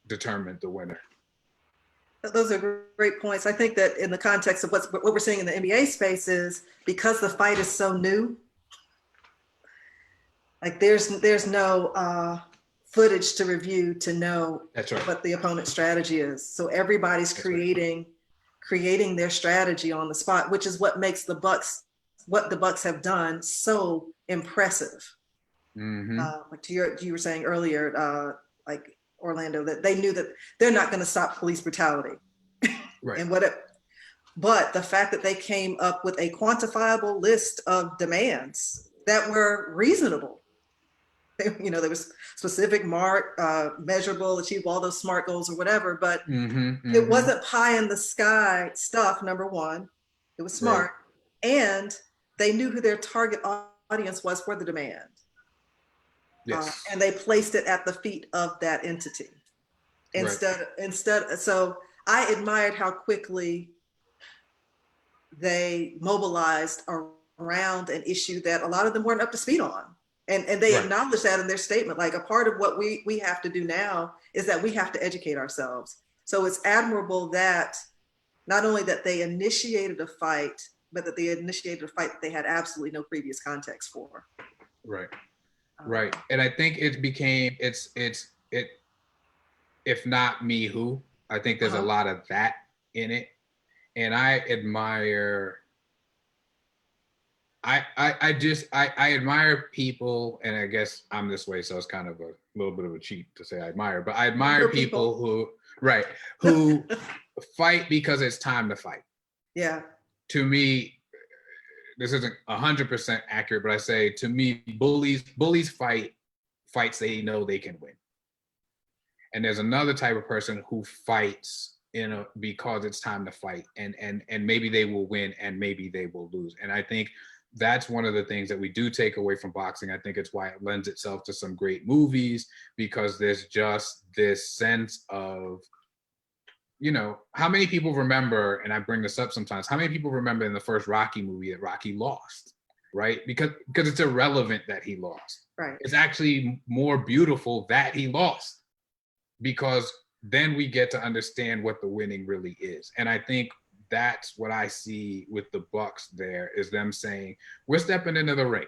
determined the winner. Those are great points. I think that in the context of what we're seeing in the NBA space is, because the fight is so new, like there's no footage to review to know what the opponent's strategy is. So everybody's creating their strategy on the spot, which is what makes what the Bucks have done so impressive. Like you were saying earlier, like Orlando, that they knew that they're not going to stop police brutality. Right. But the fact that they came up with a quantifiable list of demands that were reasonable. There was specific, measurable, achieve all those SMART goals or whatever, but it wasn't pie in the sky stuff, number one. It was smart. Right. And they knew who their target audience was for the demand. Yes. And they placed it at the feet of that entity. So I admired how quickly they mobilized around an issue that a lot of them weren't up to speed on. And they acknowledged that in their statement. Like, a part of what we have to do now is that we have to educate ourselves. So it's admirable that not only that they initiated a fight, but that they initiated a fight that they had absolutely no previous context for. Right. Right. And I think it became, if not me, who? I think there's a lot of that in it. And I I admire people, and I guess I'm this way, so it's kind of a little bit of a cheat to say I admire, but I admire people who fight because it's time to fight. Yeah. To me, this isn't 100% accurate, but I say, to me, bullies fight fights they know they can win. And there's another type of person who fights because it's time to fight, and maybe they will win and maybe they will lose. And I think that's one of the things that we do take away from boxing. I think it's why it lends itself to some great movies, because there's just this sense of, how many people remember, and I bring this up sometimes, how many people remember in the first Rocky movie that Rocky lost, right? Because it's irrelevant that he lost. Right. It's actually more beautiful that he lost, because then we get to understand what the winning really is. And I think that's what I see with the Bucks there, is them saying, we're stepping into the ring.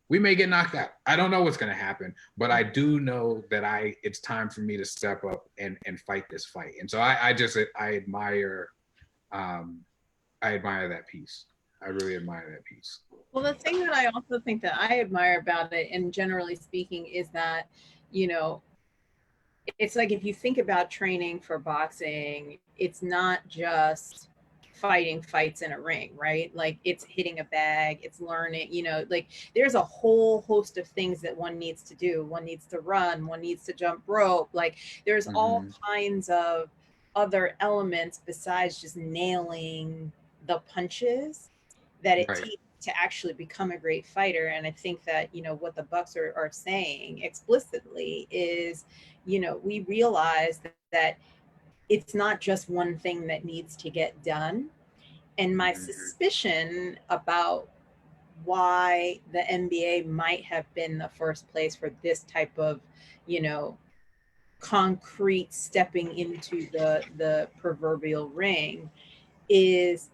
We may get knocked out. I don't know what's going to happen, but I do know that it's time for me to step up and fight this fight. And so I admire that piece. I really admire that piece. Well, the thing that I also think that I admire about it, and generally speaking, is that, it's like, if you think about training for boxing, it's not just fighting fights in a ring, right? Like, it's hitting a bag, it's learning, like, there's a whole host of things that one needs to do. One needs to run, one needs to jump rope. Like, there's all kinds of other elements besides just nailing the punches that it takes to actually become a great fighter. And I think that, what the Bucks are saying explicitly is, we realize that it's not just one thing that needs to get done. And my suspicion about why the NBA might have been the first place for this type of, concrete stepping into the proverbial ring is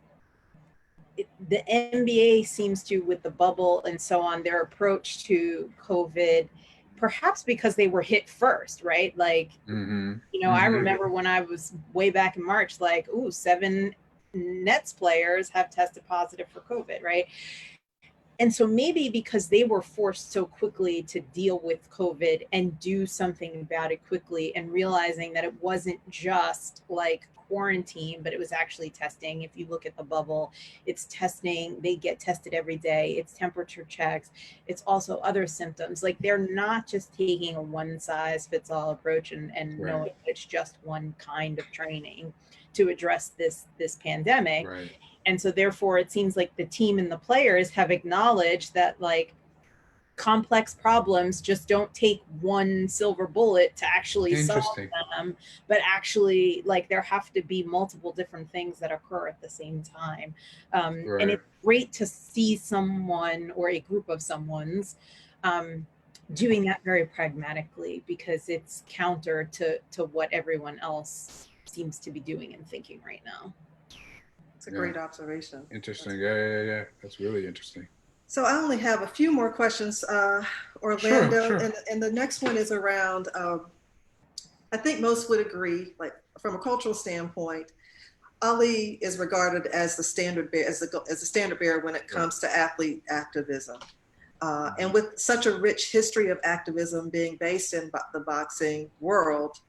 the NBA seems to, with the bubble and so on, their approach to COVID, perhaps because they were hit first, right? Like, I remember when I was way back in March, like, 7 Nets players have tested positive for COVID, right? And so maybe because they were forced so quickly to deal with COVID and do something about it quickly, and realizing that it wasn't just like quarantine, but it was actually testing. If you look at the bubble, it's testing. They get tested every day. It's temperature checks. It's also other symptoms. Like, they're not just taking a one size fits all approach and knowing it's just one kind of training to address this pandemic. Right. And so therefore it seems like the team and the players have acknowledged that, like, complex problems just don't take one silver bullet to actually solve them, but actually, like, there have to be multiple different things that occur at the same time. And it's great to see someone or a group of someone's doing that very pragmatically, because it's counter to what everyone else seems to be doing and thinking right now. It's a great observation. Interesting. Yeah. That's really interesting. So I only have a few more questions, Orlando. Sure. And the next one is around, I think most would agree, like, from a cultural standpoint, Ali is regarded as the standard bearer, as the standard bearer when it comes to athlete activism. And with such a rich history of activism being based in the boxing world,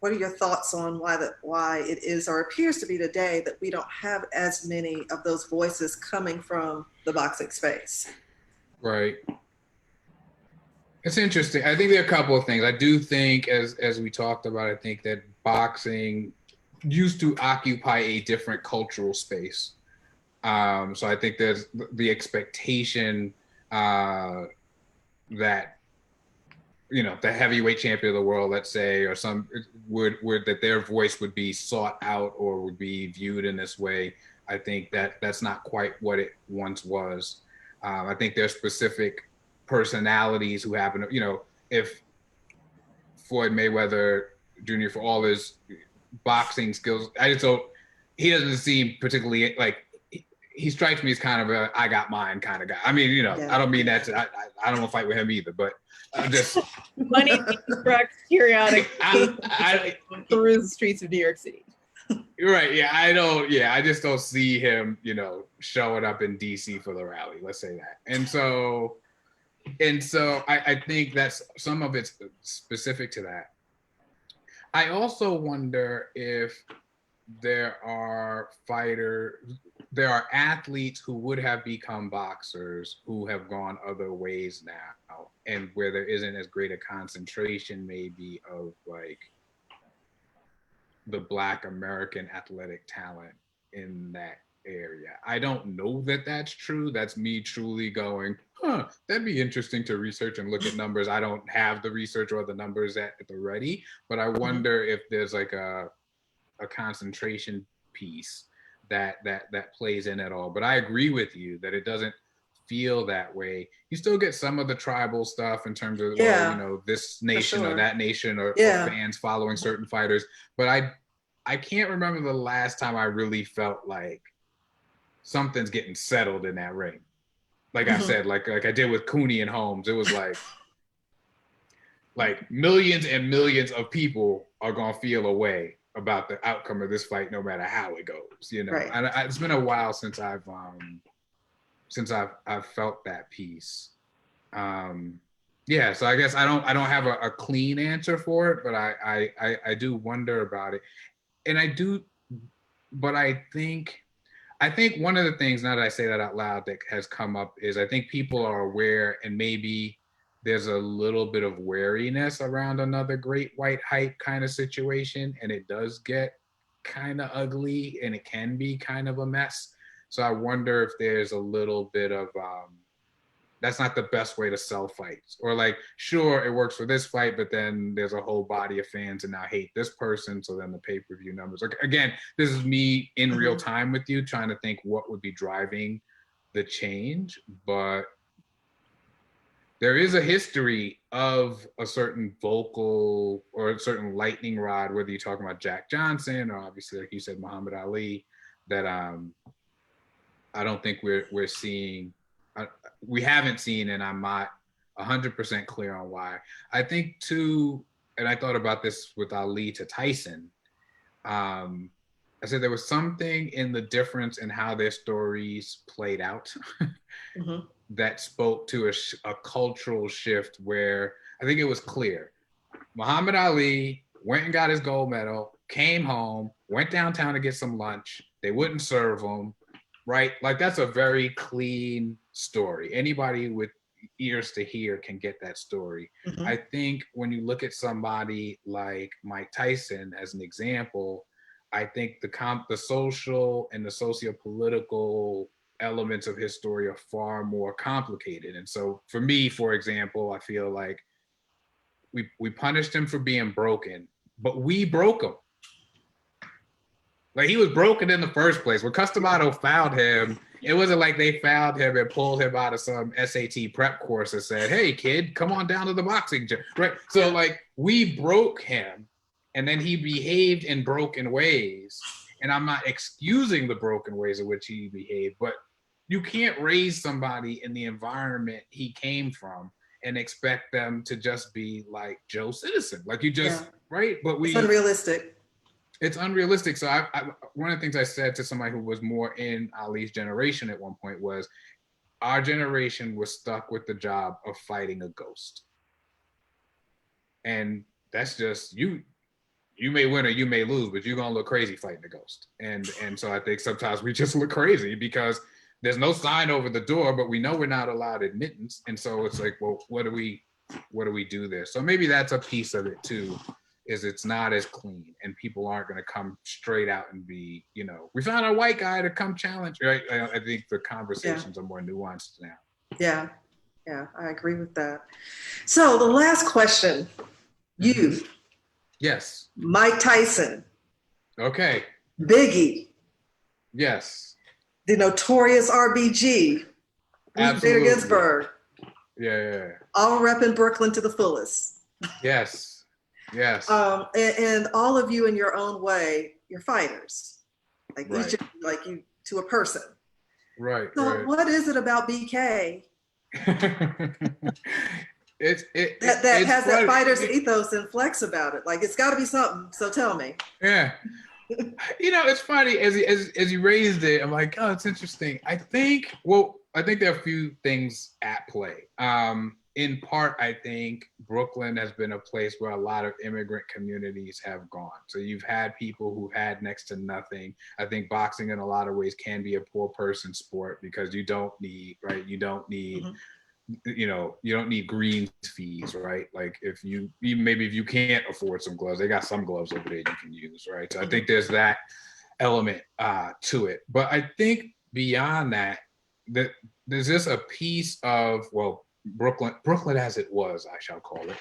what are your thoughts on why it is, or appears to be today, that we don't have as many of those voices coming from the boxing space? Right. It's interesting. I think there are a couple of things. I do think, as we talked about, I think that boxing used to occupy a different cultural space. So I think there's the expectation that, the heavyweight champion of the world, let's say, or some would that their voice would be sought out or would be viewed in this way. I think that's not quite what it once was. I think there's specific personalities who happen to, if Floyd Mayweather Jr., for all his boxing skills, he doesn't seem particularly, like, he strikes me as kind of a I got mine kind of guy. I mean, I don't mean that I don't want to fight with him either, but just money trucks periodic through the streets of New York City. You're right. Yeah, I don't. Yeah, I just don't see him, showing up in DC for the rally. Let's say that. And so I think that's some of it's specific to that. I also wonder if there are athletes who would have become boxers who have gone other ways now, and where there isn't as great a concentration maybe of like the Black American athletic talent in that area. I don't know that that's true. That's me truly going, that'd be interesting to research and look at numbers. I don't have the research or the numbers at the ready, but I wonder if there's like a concentration piece that plays in at all. But I agree with you that it doesn't feel that way. You still get some of the tribal stuff in terms of, this nation or that nation or fans following certain fighters. But I can't remember the last time I really felt like something's getting settled in that ring. Like I said, like I did with Cooney and Holmes, it was like millions and millions of people are gonna feel a way about the outcome of this fight, no matter how it goes. Right. And it's been a while since I've felt that piece. So I guess I don't have a clean answer for it, but I do wonder about it, and but I think one of the things, now that I say that out loud, that has come up is I think people are aware, and maybe there's a little bit of wariness around another great white hype kind of situation, and it does get kind of ugly and it can be kind of a mess. So I wonder if there's a little bit of that's not the best way to sell fights, or like, sure, it works for this fight, but then there's a whole body of fans and now hate this person, so then the pay-per-view numbers. Like, again, this is me in real time with you trying to think what would be driving the change, but there is a history of a certain vocal or a certain lightning rod, whether you're talking about Jack Johnson or obviously, like you said, Muhammad Ali, that I don't think we're seeing. We haven't seen, and I'm not 100% clear on why. I think too, and I thought about this with Ali to Tyson. I said there was something in the difference in how their stories played out that spoke to a cultural shift where I think it was clear. Muhammad Ali went and got his gold medal, came home, went downtown to get some lunch. They wouldn't serve him, right? Like, that's a very clean story. Anybody with ears to hear can get that story. I think when you look at somebody like Mike Tyson as an example, I think the social and the socio-political elements of his story are far more complicated. And so for me, for example, I feel like we punished him for being broken, but we broke him. Like, he was broken in the first place. When Cus D'Amato found him, it wasn't like they found him and pulled him out of some SAT prep course and said, hey, kid, come on down to the boxing gym, right? So, like, we broke him, and then he behaved in broken ways. And I'm not excusing the broken ways in which he behaved, but you can't raise somebody in the environment he came from and expect them to just be like Joe Citizen. Like, you just, right? But it's unrealistic. It's unrealistic. So one of the things I said to somebody who was more in Ali's generation at one point was, our generation was stuck with the job of fighting a ghost. And that's just, you may win or you may lose, but you're going to look crazy fighting a ghost. And so I think sometimes we just look crazy because there's no sign over the door, but we know we're not allowed admittance. And so it's like, well, what do we do there? So maybe that's a piece of it too, is it's not as clean, and people aren't going to come straight out and be, we found a white guy to come challenge, right? I think the conversations are more nuanced now. Yeah, I agree with that. So the last question, you. Yes. Mike Tyson. Okay. Biggie. Yes. The notorious RBG. Ruth Bader Ginsburg. Yeah. All repping Brooklyn to the fullest. Yes. And all of you in your own way, you're fighters. Like, each of you, like, you to a person. Right. So what is it about BK that has that fighter's ethos and flex about it? Like, it's got to be something. So tell me. Yeah. It's funny as you raised it. I'm like, oh, it's interesting. I think there are a few things at play. In part, I think Brooklyn has been a place where a lot of immigrant communities have gone. So you've had people who had next to nothing. I think boxing in a lot of ways can be a poor person sport because you don't need, right? You don't need Mhm. You don't need greens fees, right? Like if maybe if you can't afford some gloves, they got some gloves over there you can use, right? So I think there's that element to it. But I think beyond that, that there's just a piece of, well, Brooklyn as it was, I shall call it,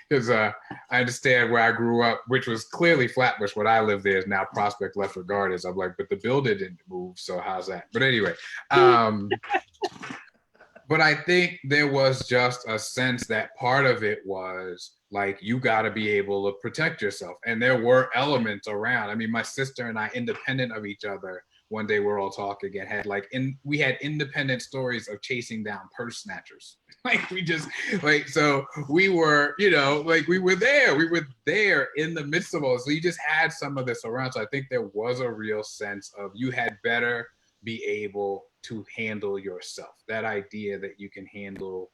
because I understand where I grew up, which was clearly Flatbush. What I live there is now Prospect Left Gardens. I'm like, but the building didn't move, so how's that? But anyway, but I think there was just a sense that part of it was like, you got to be able to protect yourself. And there were elements around. I mean, my sister and I, independent of each other, one day we're all talking and we had independent stories of chasing down purse snatchers. So we were, we were there in the midst of all. So you just had some of this around. So I think there was a real sense of you had better be able to handle yourself. That idea that you can handle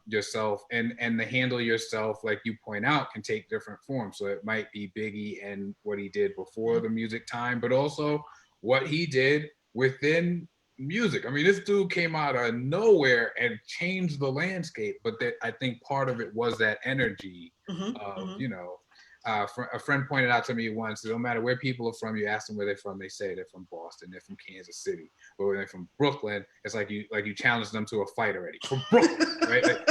yourself, and the handle yourself, like you point out, can take different forms. So it might be Biggie and what he did before the music time, but also what he did within music. I mean, this dude came out of nowhere and changed the landscape. But I think part of it was that energy of, a friend pointed out to me once, no matter where people are from, you ask them where they're from, they say they're from Boston, they're from Kansas City. But when they're from Brooklyn, it's like you challenge them to a fight already. From Brooklyn, right? Like,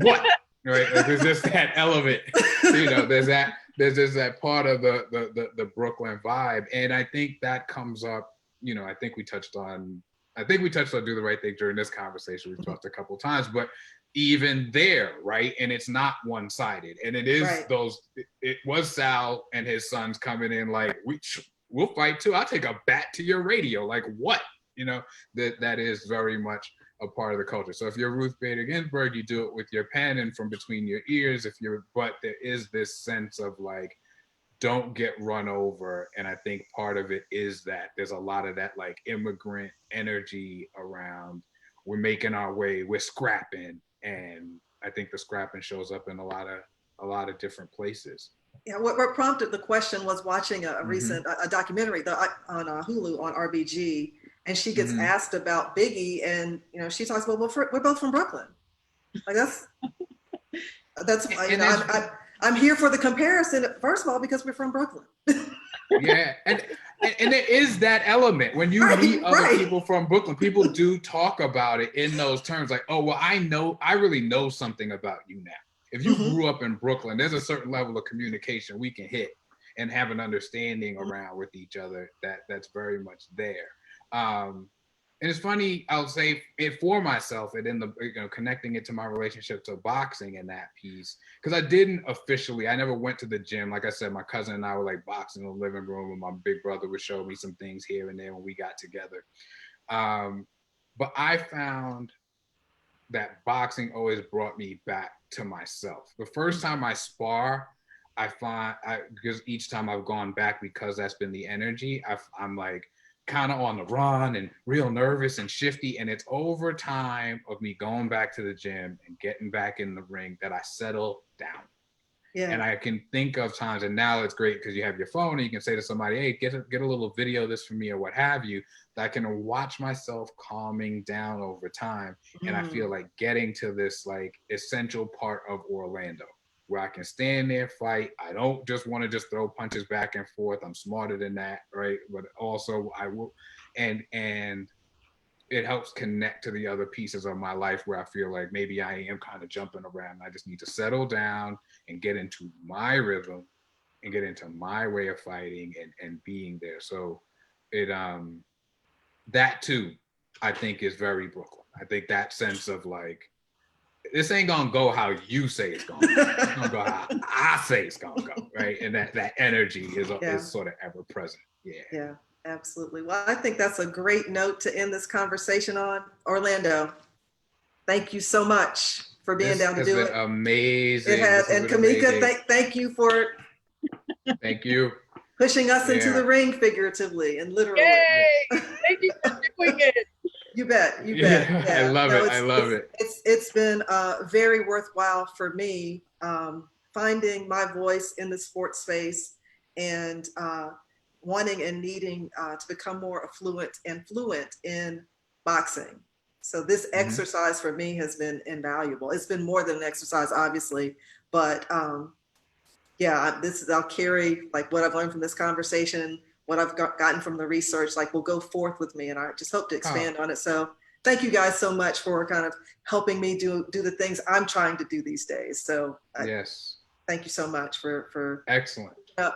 what? Right? Like, there's just that element. There's just that part of the Brooklyn vibe. And I think that comes up, I think we touched on Do the Right Thing during this conversation. We've talked a couple of times, but even there, right? And it's not one-sided. And it is Right. it was Sal and his sons coming in like, we'll fight too. I'll take a bat to your radio. Like, what? That is very much a part of the culture. So if you're Ruth Bader Ginsburg, you do it with your pen and from between your ears. But there is this sense of like, don't get run over. And I think part of it is that there's a lot of that like immigrant energy around. We're making our way, we're scrapping. And I think the scrapping shows up in a lot of different places. Yeah, what prompted the question was watching a recent a documentary on Hulu on RBG, and she gets asked about Biggie, and she talks about, well, we're both from Brooklyn. Like that's I'm here for the comparison. First of all, because we're from Brooklyn. Yeah, and there is that element when you meet other people from Brooklyn. People do talk about it in those terms, like, oh, well, I really know something about you now. If you grew up in Brooklyn, there's a certain level of communication we can hit and have an understanding around with each other that's very much there. And it's funny, I'll say it for myself, and in the connecting it to my relationship to boxing and that piece, because I never went to the gym. Like I said, my cousin and I were like boxing in the living room, and my big brother would show me some things here and there when we got together. But I found that boxing always brought me back to myself. The first time I spar, because each time I've gone back, because that's been the energy, I'm like kind of on the run and real nervous and shifty. And it's over time of me going back to the gym and getting back in the ring that I settle down. Yeah. And I can think of times, and now it's great because you have your phone and you can say to somebody, hey, get a little video of this for me or what have you, that I can watch myself calming down over time. And I feel like getting to this like essential part of Orlando where I can stand there, fight. I don't just want to just throw punches back and forth. I'm smarter than that, right? But also I will, and it helps connect to the other pieces of my life where I feel like maybe I am kind of jumping around. I just need to settle down and get into my rhythm and get into my way of fighting and being there. So that too, I think is very Brooklyn. I think that sense of like, this ain't gonna go how you say it's gonna go. It's gonna go how I say it's gonna go, right? And that energy is sort of ever present. Yeah. Yeah, absolutely. Well, I think that's a great note to end this conversation on. Orlando, thank you so much for being down to do it. Amazing. It has, and Kamika, thank you for Thank you. Pushing us into Yeah. the ring figuratively and literally. Yay! Thank you for doing it. You bet. You bet. Yeah, I Yeah. love No, it. I love it. it's been very worthwhile for me finding my voice in the sports space and wanting and needing to become more affluent and fluent in boxing. So this Mhm. exercise for me has been invaluable. It's been more than an exercise, obviously, but yeah, I'll carry like what I've learned from this conversation, what I've gotten from the research, like will go forth with me, and I just hope to Oh, expand on it. So thank you guys so much for kind of helping me do the things I'm trying to do these days. So yes. thank you so much for Excellent. uh,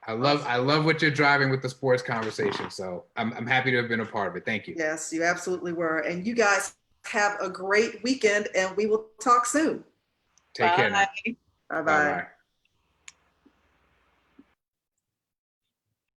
awesome. I love what you're driving with the sports conversation. So I'm happy to have been a part of it. Thank you. Yes, you absolutely were, and you guys have a great weekend, and we will talk soon. Take care now. Bye. Bye Bye bye. bye.